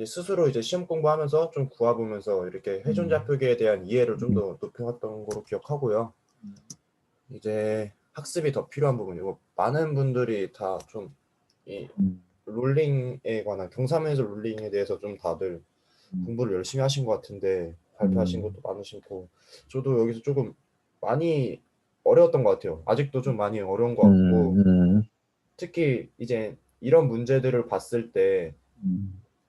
스스로 이제 시험 공부하면서 좀 구해보면서 이렇게 회전 좌표계에 대한 이해를 좀 더 높여왔던 거로 기억하고요. 이제 학습이 더 필요한 부분이고 많은 분들이 다 좀 이 롤링에 관한 경사면에서 롤링에 대해서 좀 다들 공부를 열심히 하신 것 같은데 발표하신 것도 많으시고 저도 여기서 조금 많이 어려웠던 것 같아요. 아직도 좀 많이 어려운 것 같고 특히 이제 이런 문제들을 봤을 때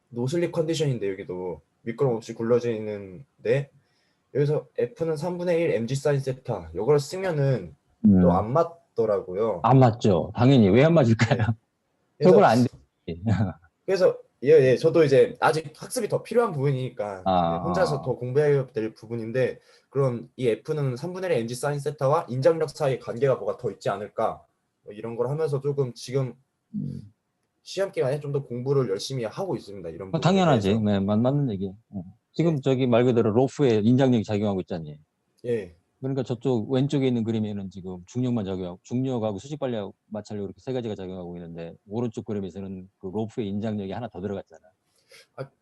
노슬립 컨디션인데 여기도 미끄럼 없이 굴러지는데 여기서 F는 3분의 1 mg 사인 세타 이걸 쓰면은 또 안 맞더라고요. 안 맞죠. 당연히 왜 안 맞을까요? 그래서 그걸 안 돼. 그래서 예, 저도 이제 아직 학습이 더 필요한 부분이니까 이제 혼자서 더 공부해야 될 부분인데 그럼 이 F는 3분의 1 mg 사인 세타와 인장력 사이의 관계가 뭐가 더 있지 않을까 뭐 이런 걸 하면서 조금 지금 시험 기간에 좀 더 공부를 열심히 하고 있습니다. 이런 부분에 당연하지. 대해서. 네, 맞는 얘기. 지금 저기 말 그대로 로프에 인장력이 작용하고 있잖니. 예. 그러니까 저쪽 왼쪽에 있는 그림에는 지금 중력만 작용하고 중력하고 수직발력 마찰력 이렇게 세 가지가 작용하고 있는데 오른쪽 그림에서는 그 로프의 인장력이 하나 더 들어갔잖아.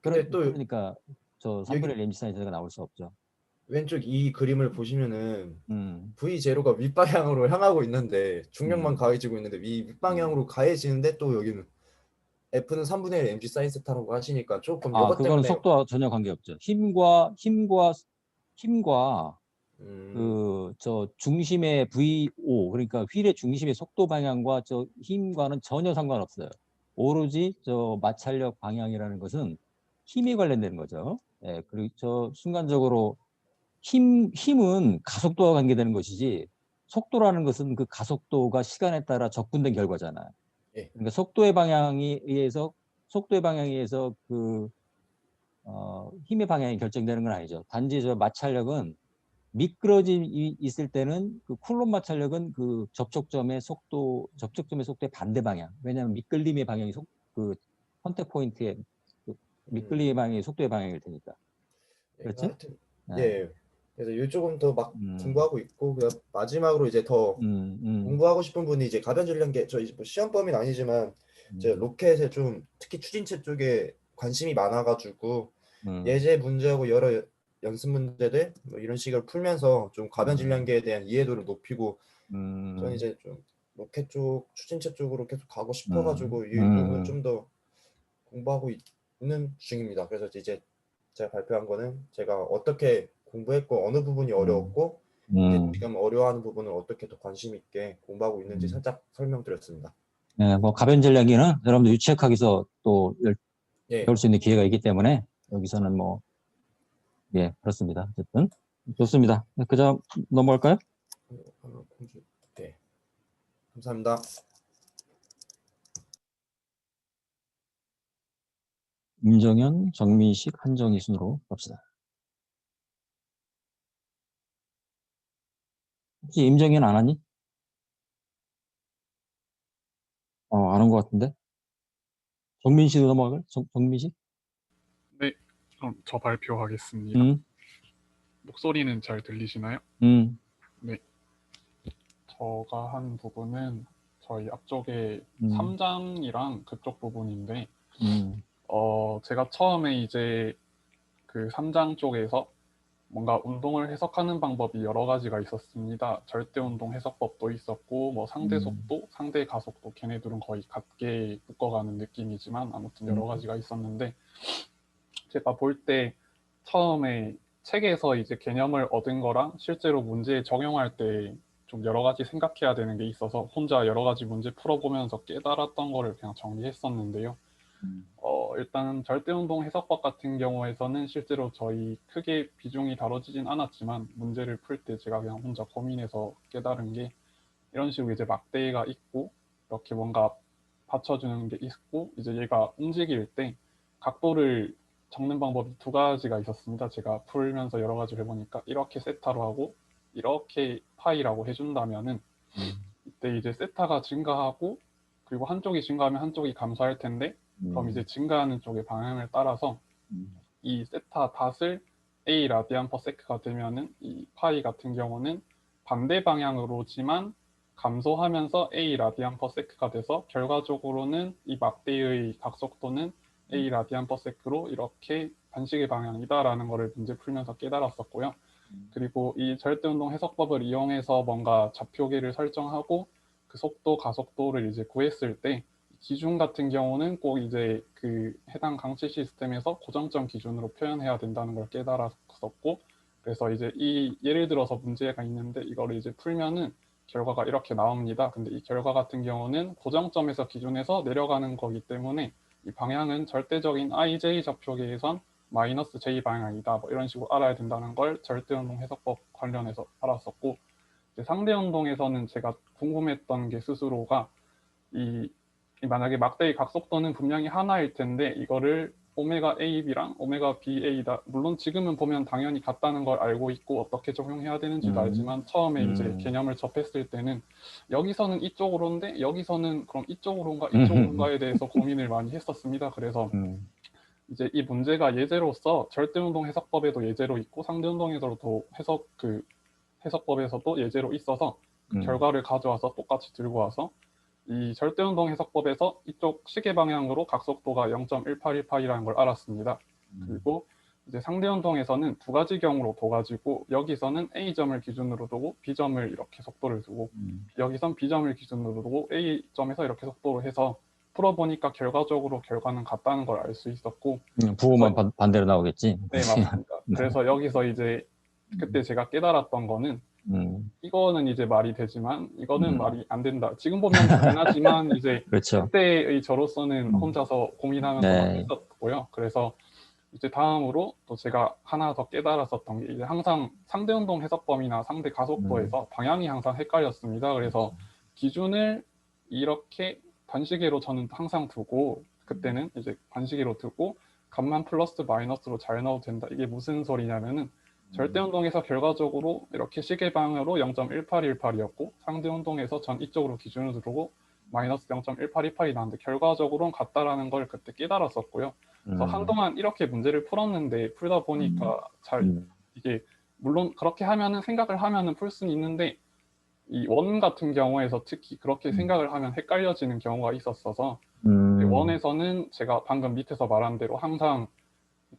근데 또 그러니까 저 3분의 1 mg 사인 세타가 나올 수 없죠. 왼쪽 이 그림을 보시면은 V0가 윗방향으로 향하고 있는데 중력만 가해지고 있는데 이 윗방향으로 가해지는데 또 여기는 F는 3분의 1 mg 사인 세타라고 하시니까 조금 이것 그거는 때문에 속도와 전혀 관계없죠. 힘과 그 저 중심의 VO 그러니까 휠의 중심의 속도 방향과 저 힘과는 전혀 상관없어요. 오로지 저 마찰력 방향이라는 것은 힘에 관련된 거죠. 예, 그리고 저 순간적으로 힘은 가속도와 관계되는 것이지 속도라는 것은 그 가속도가 시간에 따라 적분된 결과잖아요. 예. 그러니까 속도의 방향에 의해서 그 힘의 방향이 결정되는 건 아니죠. 단지 저 마찰력은 미끄러짐이 있을 때는 그 쿨론 마찰력은 그 접촉점의 속도의 반대 방향. 왜냐하면 미끌림의 방향이 그 컨택 포인트의 그 미끌림의 방향이 속도의 방향일 테니까. 그렇죠? 하여튼 예. 그래서 이쪽은 더 막 공부하고 있고 그다음 마지막으로 이제 더 공부하고 싶은 분이 이제 가변 전략계 저희 뭐 시험 범위는 아니지만 이제 로켓에 좀 특히 추진체 쪽에 관심이 많아가지고 예제 문제하고 여러 연습 문제들 뭐 이런 식으로 풀면서 좀 가변 전략계에 대한 이해도를 높이고 저는 이제 좀 로켓 쪽 추진체 쪽으로 계속 가고 싶어가지고 이 부분을 좀 더 공부하고 있는 중입니다. 그래서 이제 제가 발표한 거는 제가 어떻게 공부했고 어느 부분이 어려웠고 이제 지금 어려워하는 부분을 어떻게 더 관심 있게 공부하고 있는지 살짝 설명드렸습니다. 네, 뭐 가변 전략기는 여러분들 유치학학에서 또 예. 배울 수 있는 기회가 있기 때문에 여기서는 뭐 예, 그렇습니다. 어쨌든 좋습니다. 그다음 넘어갈까요? 네. 감사합니다. 임정현, 정민식, 한정희 순으로 갑시다. 혹시 임정현 안 하니? 안 한 것 같은데? 정민식으로 넘어갈까요? 정민식? 네, 그럼 저 발표하겠습니다. 목소리는 잘 들리시나요? 네. 저가 한 부분은 저희 앞쪽에 3장이랑 그쪽 부분인데, 제가 처음에 이제 그 3장 쪽에서 뭔가 운동을 해석하는 방법이 여러 가지가 있었습니다. 절대 운동 해석법도 있었고, 뭐 상대 속도, 상대 가속도, 걔네들은 거의 같게 묶어가는 느낌이지만 아무튼 여러 가지가 있었는데 제가 볼 때 처음에 책에서 이제 개념을 얻은 거랑 실제로 문제에 적용할 때 좀 여러 가지 생각해야 되는 게 있어서 혼자 여러 가지 문제 풀어보면서 깨달았던 거를 그냥 정리했었는데요. 일단 절대운동 해석법 같은 경우에서는 실제로 저희 크게 비중이 다뤄지진 않았지만 문제를 풀 때 제가 그냥 혼자 고민해서 깨달은 게 이런 식으로 이제 막대가 있고 이렇게 뭔가 받쳐주는 게 있고 이제 얘가 움직일 때 각도를 적는 방법이 두 가지가 있었습니다. 제가 풀면서 여러 가지를 해보니까 이렇게 세타로 하고 이렇게 파이라고 해준다면은 이때 이제 세타가 증가하고 그리고 한쪽이 증가하면 한쪽이 감소할 텐데 그럼 이제 증가하는 쪽의 방향을 따라서 이 세타 닷을 A 라디안 퍼 세크가 되면은 이 파이 같은 경우는 반대 방향으로지만 감소하면서 A 라디안 퍼 세크가 돼서 결과적으로는 이 막대의 각속도는 A 라디안 퍼 세크로 이렇게 반식의 방향이다라는 것을 문제 풀면서 깨달았었고요. 그리고 이 절대운동 해석법을 이용해서 뭔가 좌표계를 설정하고 그 속도, 가속도를 이제 구했을 때 기준 같은 경우는 꼭 이제 그 해당 강체 시스템에서 고정점 기준으로 표현해야 된다는 걸 깨달았었고 그래서 이제 이 예를 들어서 문제가 있는데 이거를 이제 풀면은 결과가 이렇게 나옵니다. 근데 이 결과 같은 경우는 고정점에서 기준해서 내려가는 거기 때문에 이 방향은 절대적인 IJ 좌표계에선 마이너스 J 방향이다. 뭐 이런 식으로 알아야 된다는 걸 절대운동 해석법 관련해서 알았었고 상대운동에서는 제가 궁금했던 게 스스로가 이 만약에 막대의 각속도는 분명히 하나일 텐데 이거를 오메가 AB랑 오메가 BA다. 물론 지금은 보면 당연히 같다는 걸 알고 있고 어떻게 적용해야 되는지도 알지만 처음에 이제 개념을 접했을 때는 여기서는 이쪽으로인데 여기서는 그럼 이쪽으로인가 이쪽으로인가에 대해서 고민을 많이 했었습니다. 그래서 이제 이 문제가 예제로서 절대운동 해석법에도 예제로 있고 상대운동에서도 해석법에서도 예제로 있어서 그 결과를 가져와서 똑같이 들고 와서 이 절대운동 해석법에서 이쪽 시계 방향으로 각속도가 0.1818이라는 걸 알았습니다. 그리고 이제 상대운동에서는 두 가지 경우로 둬가지고 여기서는 A점을 기준으로 두고 B점을 이렇게 속도를 두고 여기선 B점을 기준으로 두고 A점에서 이렇게 속도로 해서 풀어보니까 결과적으로 결과는 같다는 걸 알 수 있었고 부호만 반대로 나오겠지. 네, 맞습니다. 그래서 여기서 이제 그때 제가 깨달았던 거는 이거는 이제 말이 되지만 이거는 말이 안 된다. 지금 보면 당연하지만 이제 그렇죠. 그때의 저로서는 혼자서 고민하면서 막 했었고요. 그래서 이제 다음으로 또 제가 하나 더 깨달았었던 게 이제 항상 상대운동 해석법이나 상대 가속도에서 방향이 항상 헷갈렸습니다. 그래서 기준을 이렇게 반시계로 저는 항상 두고 그때는 이제 반시계로 두고 값만 플러스 마이너스로 잘 넣어도 된다. 이게 무슨 소리냐면은 절대운동에서 결과적으로 이렇게 시계방향으로 0.1818이었고 상대운동에서 전 이쪽으로 기준을 두고 마이너스 0.1828이 나왔는데 결과적으로는 같다라는 걸 그때 깨달았었고요. 그래서 한동안 이렇게 문제를 풀었는데 풀다 보니까 잘 이게 물론 그렇게 하면은 생각을 하면은 풀 수는 있는데 이 원 같은 경우에서 특히 그렇게 생각을 하면 헷갈려지는 경우가 있었어서 원에서는 제가 방금 밑에서 말한 대로 항상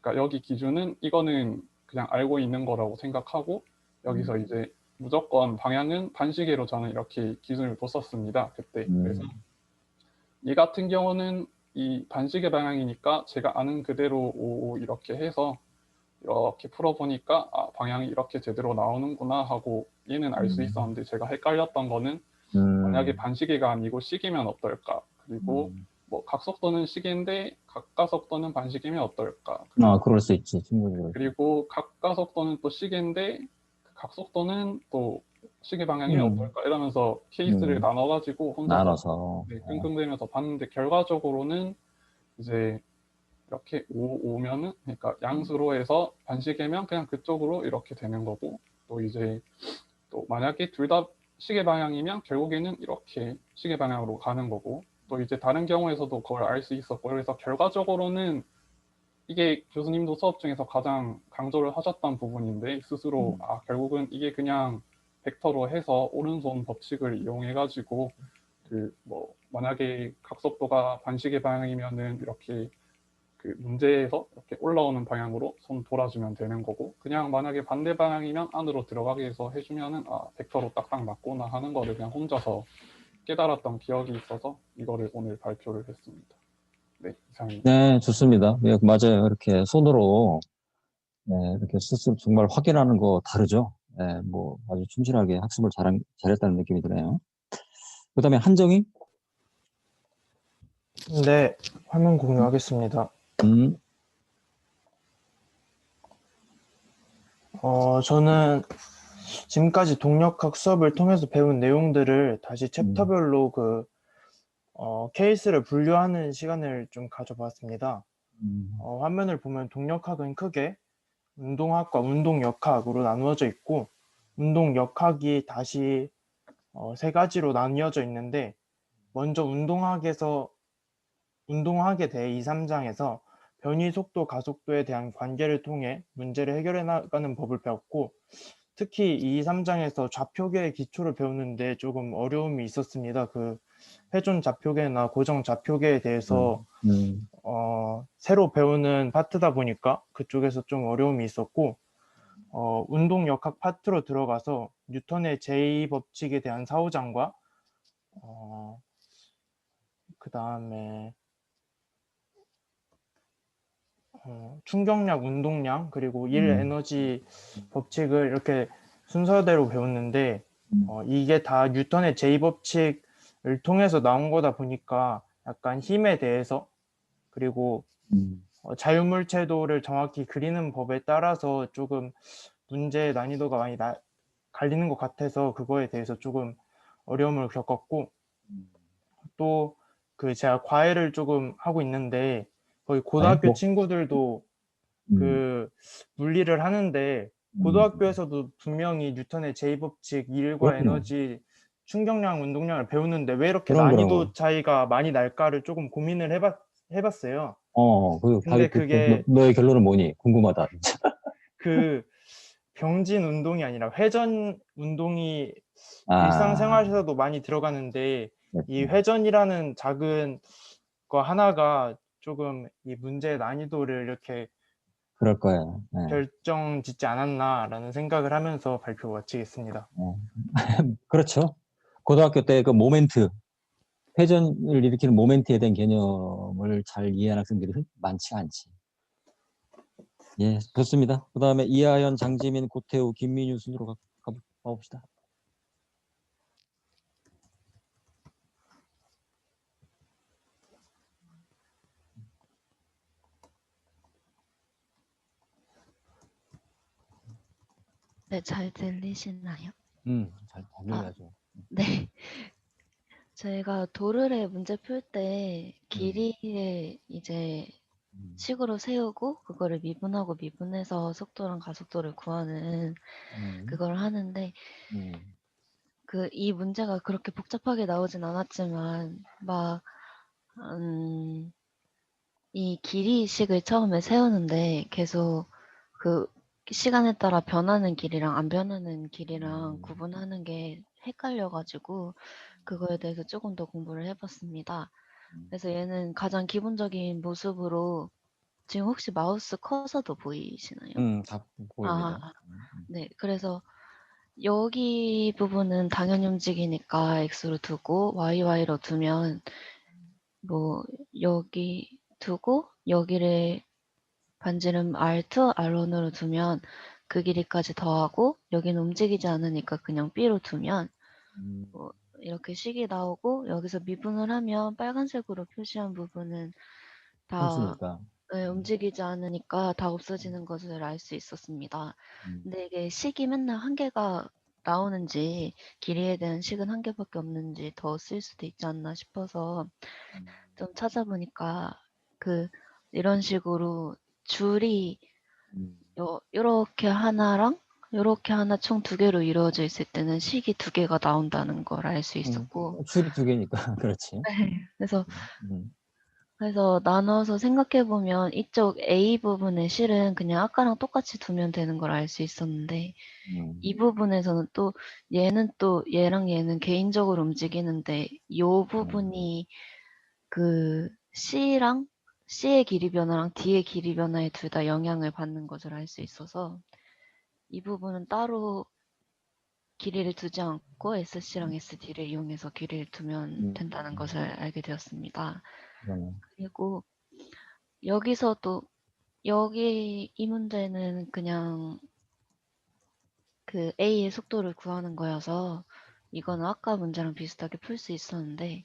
그러니까 여기 기준은 이거는 그냥 알고 있는 거라고 생각하고 여기서 이제 무조건 방향은 반시계로 저는 이렇게 기준을 뒀었습니다. 그때 그래서 이 같은 경우는 이 반시계 방향이니까 제가 아는 그대로 이렇게 해서 이렇게 풀어보니까 아, 방향이 이렇게 제대로 나오는구나 하고 얘는 알 수 있었는데 제가 헷갈렸던 거는 만약에 반시계가 아니고 시계면 어떨까 그리고 뭐 각속도는 시계인데 각가속도는 반시계면 어떨까 그럴 수 있지 충분히. 그리고 각가속도는 또 시계인데 각속도는 또 시계 방향이면 어떨까 이러면서 케이스를 나눠가지고 혼자서 끙끙대면서 봤는데 결과적으로는 이제 이렇게 오면은 그러니까 양수로 해서 반시계면 그냥 그쪽으로 이렇게 되는 거고 또 이제 또 만약에 둘 다 시계 방향이면 결국에는 이렇게 시계 방향으로 가는 거고 또 이제 다른 경우에서도 그걸 알 수 있었고 그래서 결과적으로는 이게 교수님도 수업 중에서 가장 강조를 하셨던 부분인데 스스로 아 결국은 이게 그냥 벡터로 해서 오른손 법칙을 이용해 가지고 그 뭐 만약에 각속도가 반시계 방향이면은 이렇게 그 문제에서 이렇게 올라오는 방향으로 손 돌아주면 되는 거고 그냥 만약에 반대 방향이면 안으로 들어가게 해서 해주면은 아 벡터로 딱딱 맞구나 하는 거를 그냥 혼자서 깨달았던 기억이 있어서 이거를 오늘 발표를 했습니다. 네, 이상입니다. 네, 좋습니다. 네, 맞아요. 이렇게 손으로 이렇게 스스로 정말 확인하는 거 다르죠. 뭐 아주 충실하게 학습을 잘했다는 느낌이 드네요. 그다음에 한정이? 네, 화면 공유하겠습니다. 저는 지금까지 동력학 수업을 통해서 배운 내용들을 다시 챕터별로 케이스를 분류하는 시간을 좀 가져봤습니다. 화면을 보면 동력학은 크게 운동학과 운동역학으로 나누어져 있고, 운동역학이 다시 세 가지로 나뉘어져 있는데, 먼저 운동학에 대해 2, 3장에서 변이 속도, 가속도에 대한 관계를 통해 문제를 해결해 나가는 법을 배웠고, 특히 2, 3장에서 좌표계의 기초를 배우는데 조금 어려움이 있었습니다. 그 회전 좌표계나 고정 좌표계에 대해서 새로 배우는 파트다 보니까 그쪽에서 좀 어려움이 있었고, 운동역학 파트로 들어가서 뉴턴의 제2법칙에 대한 4, 5장과 그 다음에 충격량, 운동량, 그리고 일 에너지 법칙을 이렇게 순서대로 배웠는데, 이게 다 뉴턴의 제2법칙을 통해서 나온 거다 보니까 약간 힘에 대해서, 그리고 자유물체도를 정확히 그리는 법에 따라서 조금 문제의 난이도가 많이 갈리는 것 같아서 그거에 대해서 조금 어려움을 겪었고, 또 제가 과외를 조금 하고 있는데 거의 고등학교 친구들도 그 물리를 하는데, 고등학교에서도 분명히 뉴턴의 제2법칙, 일과 에너지, 충격량, 운동량을 배우는데 왜 이렇게 난이도 차이가 많이 날까를 조금 고민을 해봤어요. 근데 그게 너의 결론은 뭐니? 궁금하다. 병진 운동이 아니라 회전 운동이 일상생활에서도 많이 들어가는데, 이 회전이라는 작은 거 하나가 조금 이 문제의 난이도를 이렇게 그럴 거예요. 결정 짓지 않았나라는 생각을 하면서 발표 마치겠습니다. 그렇죠. 고등학교 때 그 모멘트, 회전을 일으키는 모멘트에 대한 개념을 잘 이해하는 학생들이 많지 않지. 예, 좋습니다. 그 다음에 이하연, 장지민, 고태우, 김민유 순으로 가봅시다. 네, 잘 들리시나요? 잘 들려야죠. 네. 저희가 도르래 문제 풀 때 길이를 이제 식으로 세우고 그거를 미분하고 미분해서 속도랑 가속도를 구하는 그걸 하는데, 이 문제가 그렇게 복잡하게 나오진 않았지만 이 길이식을 처음에 세우는데 계속 그 시간에 따라 변하는 길이랑 안 변하는 길이랑 구분하는 게 헷갈려가지고 그거에 대해서 조금 더 공부를 해봤습니다. 그래서 얘는 가장 기본적인 모습으로, 지금 혹시 마우스 커서도 보이시나요? 다 보입니다. 네, 그래서 여기 부분은 당연히 움직이니까 X로 두고 YY로 두면 여기 두고 여기를 반지름 R2, R1으로 두면 그 길이까지 더하고, 여기는 움직이지 않으니까 그냥 B로 두면 이렇게 식이 나오고, 여기서 미분을 하면 빨간색으로 표시한 부분은 다 움직이지 않으니까 다 없어지는 것을 알 수 있었습니다. 근데 이게 식이 맨날 한 개가 나오는지, 길이에 대한 식은 한 개밖에 없는지 더 쓸 수도 있지 않나 싶어서 좀 찾아보니까 이런 식으로 줄이 이렇게 하나랑 이렇게 하나 총 2개로 이루어져 있을 때는 식이 2개가 나온다는 걸 알 수 있었고, 줄이 2개니까 그렇지. 네, 그래서 나눠서 생각해 보면 이쪽 A 부분의 실은 그냥 아까랑 똑같이 두면 되는 걸 알 수 있었는데, 이 부분에서는 또 얘는 또 얘랑 얘는 개인적으로 움직이는데 이 부분이 C랑 C의 길이 변화랑 D의 길이 변화에 둘 다 영향을 받는 것을 알 수 있어서 이 부분은 따로 길이를 두지 않고 SC랑 SD를 이용해서 길이를 두면 된다는 것을 알게 되었습니다. 그리고 여기서도 여기 이 문제는 그냥 그 A의 속도를 구하는 거여서 이거는 아까 문제랑 비슷하게 풀 수 있었는데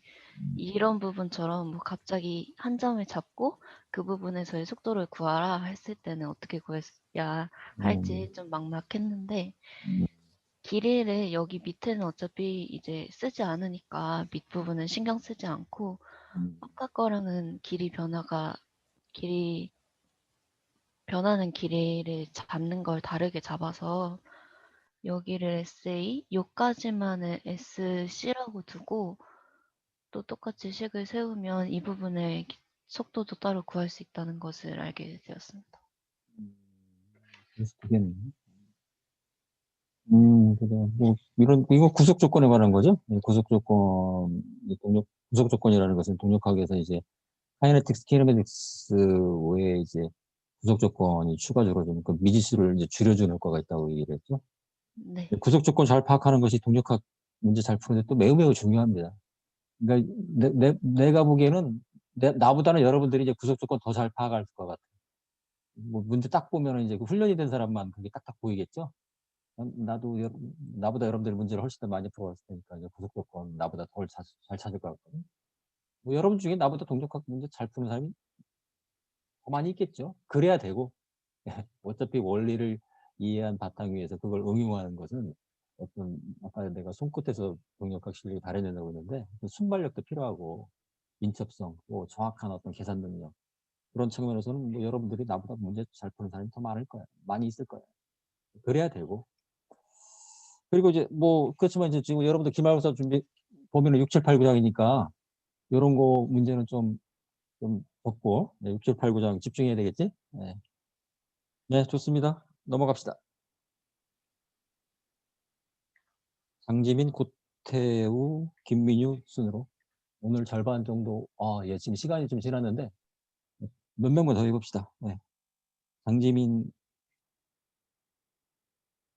이런 부분처럼 뭐 갑자기 한 점을 잡고 그 부분에서의 속도를 구하라 했을 때는 어떻게 구해야 할지 좀 막막했는데 길이를 여기 밑에는 어차피 이제 쓰지 않으니까 밑부분은 신경 쓰지 않고 아까 거랑은 변하는 길이를 잡는 걸 다르게 잡아서 여기를 SA, 요까지만을 SC라고 두고 또 똑같이 식을 세우면 이 부분의 속도도 따로 구할 수 있다는 것을 알게 되었습니다. 그래서 되겠네. 그래. 뭐, 이거 구속 조건에 관한 거죠? 네, 구속 조건, 구속 조건이라는 것은 동력학에서 이제, 카이네틱스, 키네매틱스 외에 이제, 구속 조건이 추가적으로 좀 그 미지수를 이제 줄여주는 효과가 있다고 얘기를 했죠. 네. 구속 조건 잘 파악하는 것이 동력학 문제 잘 푸는데 또 매우 중요합니다. 그러니까 내가 보기에는 나보다는 여러분들이 이제 구속 조건 더 잘 파악할 것 같아요. 뭐 문제 딱 보면은 이제 그 훈련이 된 사람만 그게 딱딱 보이겠죠? 나보다 여러분들이 문제를 훨씬 더 많이 풀어왔을 테니까 이제 구속 조건 나보다 덜 잘 찾을 것 같거든요. 뭐 여러분 중에 나보다 동력학 문제 잘 푸는 사람이 더 많이 있겠죠? 그래야 되고. 어차피 원리를 이해한 바탕 위에서 그걸 응용하는 것은 어떤 아까 내가 손끝에서 동력학 실력이 발현된다고 했는데 그 순발력도 필요하고 민첩성, 또 정확한 어떤 계산 능력 그런 측면에서는 뭐 여러분들이 나보다 문제 잘 푸는 사람이 더 많을 거예요. 많이 있을 거예요. 그래야 되고 그리고 이제 뭐 그렇지만 이제 지금 여러분들 기말고사 준비 보면은 6, 7, 8, 9장이니까 이런 거 문제는 좀 덮고 6, 7, 8, 9장 집중해야 되겠지? 네. 네, 좋습니다. 넘어갑시다. 장지민, 고태우, 김민유 순으로 오늘 절반 정도 예, 지금 시간이 좀 지났는데 몇 명만 더 해봅시다. 네. 장지민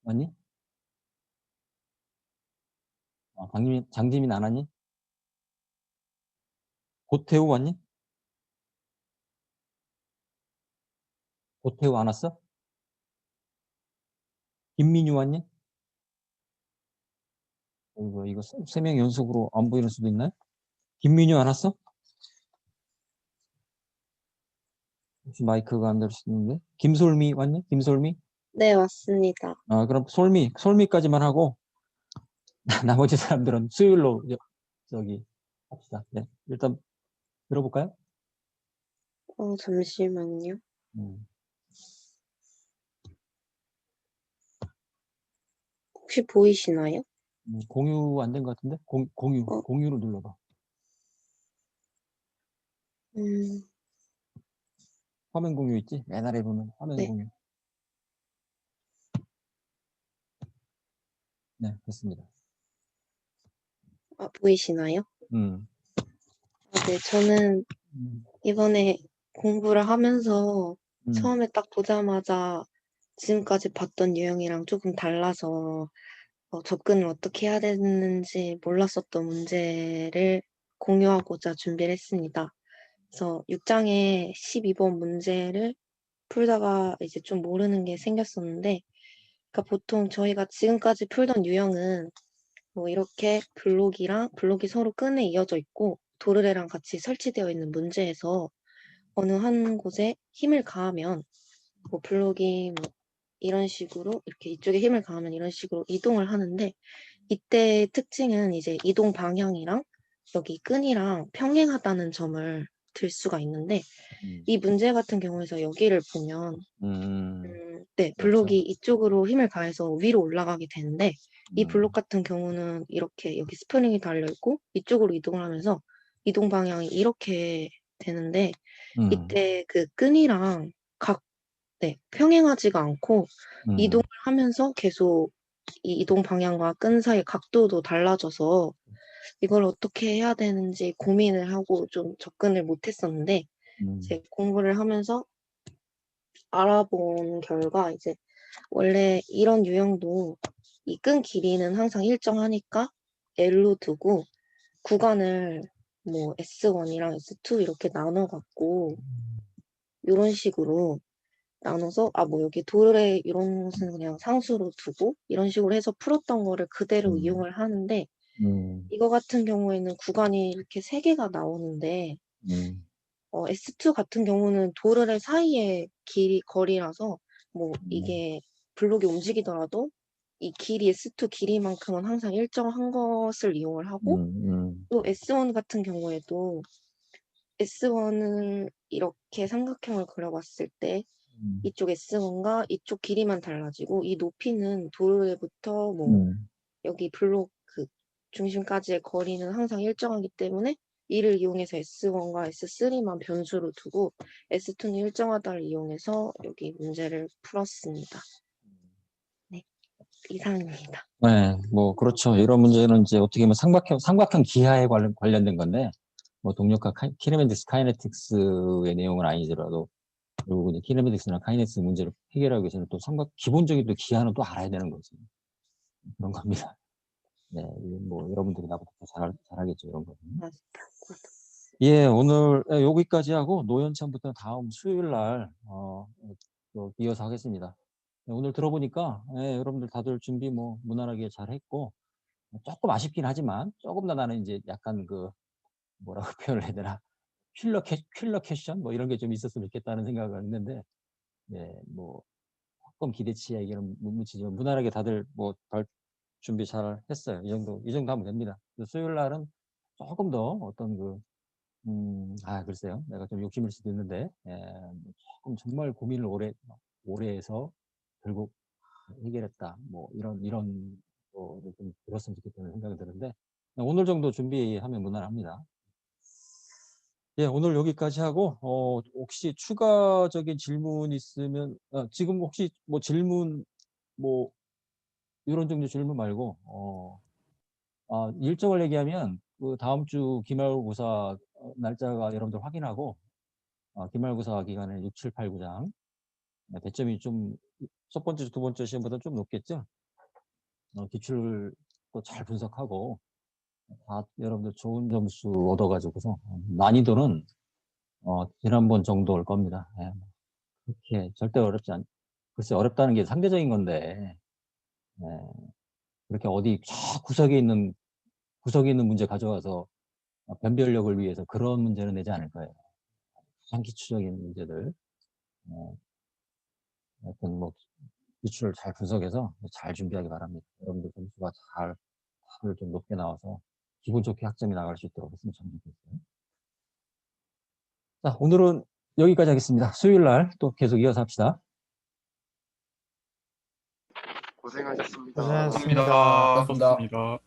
왔니? 장지민 안 왔니? 고태우 왔니? 고태우 안 왔어? 김민유 왔니? 이거 3명 연속으로 안 보이는 수도 있나요? 김민유 안 왔어? 혹시 마이크가 안 될 수도 있는데. 김솔미 왔니? 김솔미? 네, 왔습니다. 그럼 솔미까지만 하고 나머지 사람들은 수요일로 저기 합시다. 네, 일단 들어볼까요? 잠시만요. 혹시 보이시나요? 공유 안 된 것 같은데? 공유를 눌러봐. 화면 공유 있지? 맨 아래 보면 화면 네. 공유. 네, 됐습니다. 보이시나요? 네, 저는 이번에 공부를 하면서 처음에 딱 보자마자 지금까지 봤던 유형이랑 조금 달라서 접근을 어떻게 해야 되는지 몰랐었던 문제를 공유하고자 준비를 했습니다. 그래서 6장의 12번 문제를 풀다가 이제 좀 모르는 게 생겼었는데, 그러니까 보통 저희가 지금까지 풀던 유형은 뭐 이렇게 블록이 서로 끈에 이어져 있고 도르래랑 같이 설치되어 있는 문제에서 어느 한 곳에 힘을 가하면 뭐 블록이 뭐 이런 식으로 이렇게 이쪽에 힘을 가하면 이런 식으로 이동을 하는데 이때의 특징은 이제 이동 방향이랑 여기 끈이랑 평행하다는 점을 들 수가 있는데 이 문제 같은 경우에서 여기를 보면 네, 블록이 이쪽으로 힘을 가해서 위로 올라가게 되는데 이 블록 같은 경우는 이렇게 여기 스프링이 달려있고 이쪽으로 이동을 하면서 이동 방향이 이렇게 되는데 이때 그 끈이랑 평행하지가 않고 이동을 하면서 계속 이 이동 방향과 끈 사이 각도도 달라져서 이걸 어떻게 해야 되는지 고민을 하고 좀 접근을 못했었는데 이제 공부를 하면서 알아본 결과 이제 원래 이런 유형도 이 끈 길이는 항상 일정하니까 L로 두고 구간을 뭐 S1이랑 S2 이렇게 나눠 갖고 이런 식으로 나눠서 뭐 여기 도르의 이런 것은 그냥 상수로 두고 이런 식으로 해서 풀었던 거를 그대로 이용을 하는데 이거 같은 경우에는 구간이 이렇게 3개가 나오는데 S2 같은 경우는 도르의 사이의 거리라서 뭐 이게 블록이 움직이더라도 이 길이 S2 길이만큼은 항상 일정한 것을 이용을 하고 또 S1 같은 경우에도 S1을 이렇게 삼각형을 그려봤을 때 이쪽 S1과 이쪽 길이만 달라지고 이 높이는 도르에부터 뭐 여기 블록 그 중심까지의 거리는 항상 일정하기 때문에 이를 이용해서 S1과 S3만 변수로 두고 S2는 일정하다를 이용해서 여기 문제를 풀었습니다. 네, 이상입니다. 네, 뭐 그렇죠. 이런 문제는 이제 어떻게 보면 삼각형 기하에 관련된 건데 뭐 동력과 키네매틱스, 카이네틱스의 내용은 아니더라도 그리고 이제 키네매틱스나 카이네틱스 문제를 해결하기 위해서는 또 기본적인 또 기하는 또 알아야 되는 거죠. 그런 겁니다. 네, 뭐 여러분들이 나보다 더 잘하겠죠, 이런 거. 예, 오늘 여기까지 하고 노연찬부터 다음 수요일 날 또 이어서 하겠습니다. 네, 오늘 들어보니까 여러분들 다들 준비 뭐 무난하게 잘 했고 조금 아쉽긴 하지만 조금 더 나는 이제 약간 그 뭐라고 표현을 해야 되나 킬러 캐션 뭐 이런 게 좀 있었으면 좋겠다는 생각을 했는데 네, 뭐 조금 기대치에 얘기는 묻지만 무난하게 다들 뭐 준비 잘 했어요. 이 정도 하면 됩니다. 수요일 날은 조금 더 어떤 글쎄요. 내가 좀 욕심일 수도 있는데, 조금 정말 고민을 오래 해서 결국 해결했다. 뭐, 이런 거를 좀 들었으면 좋겠다는 생각이 드는데, 오늘 정도 준비하면 무난합니다. 예, 오늘 여기까지 하고, 혹시 추가적인 질문 있으면, 지금 혹시 뭐 질문, 뭐, 이런 종류 질문 말고, 일정을 얘기하면, 그 다음 주 기말고사 날짜가 여러분들 확인하고, 기말고사 기간에 6, 7, 8, 9장. 배점이 좀, 첫 번째, 두 번째 시험보다 좀 높겠죠? 기출을 또 잘 분석하고, 다 여러분들 좋은 점수 얻어가지고서, 난이도는, 지난번 정도 올 겁니다. 예. 그렇게 절대 글쎄, 어렵다는 게 상대적인 건데, 그렇게 어디 구석에 있는 문제 가져와서 변별력을 위해서 그런 문제는 내지 않을 거예요. 가장 기초적인 문제들. 하여튼 뭐 기출을 잘 분석해서 잘 준비하기 바랍니다. 여러분들 점수가 잘 좀 높게 나와서 기분 좋게 학점이 나갈 수 있도록 했으면 참 좋겠어요. 자, 오늘은 여기까지 하겠습니다. 수요일 날 또 계속 이어서 합시다. 고생하셨습니다. 고생하셨습니다.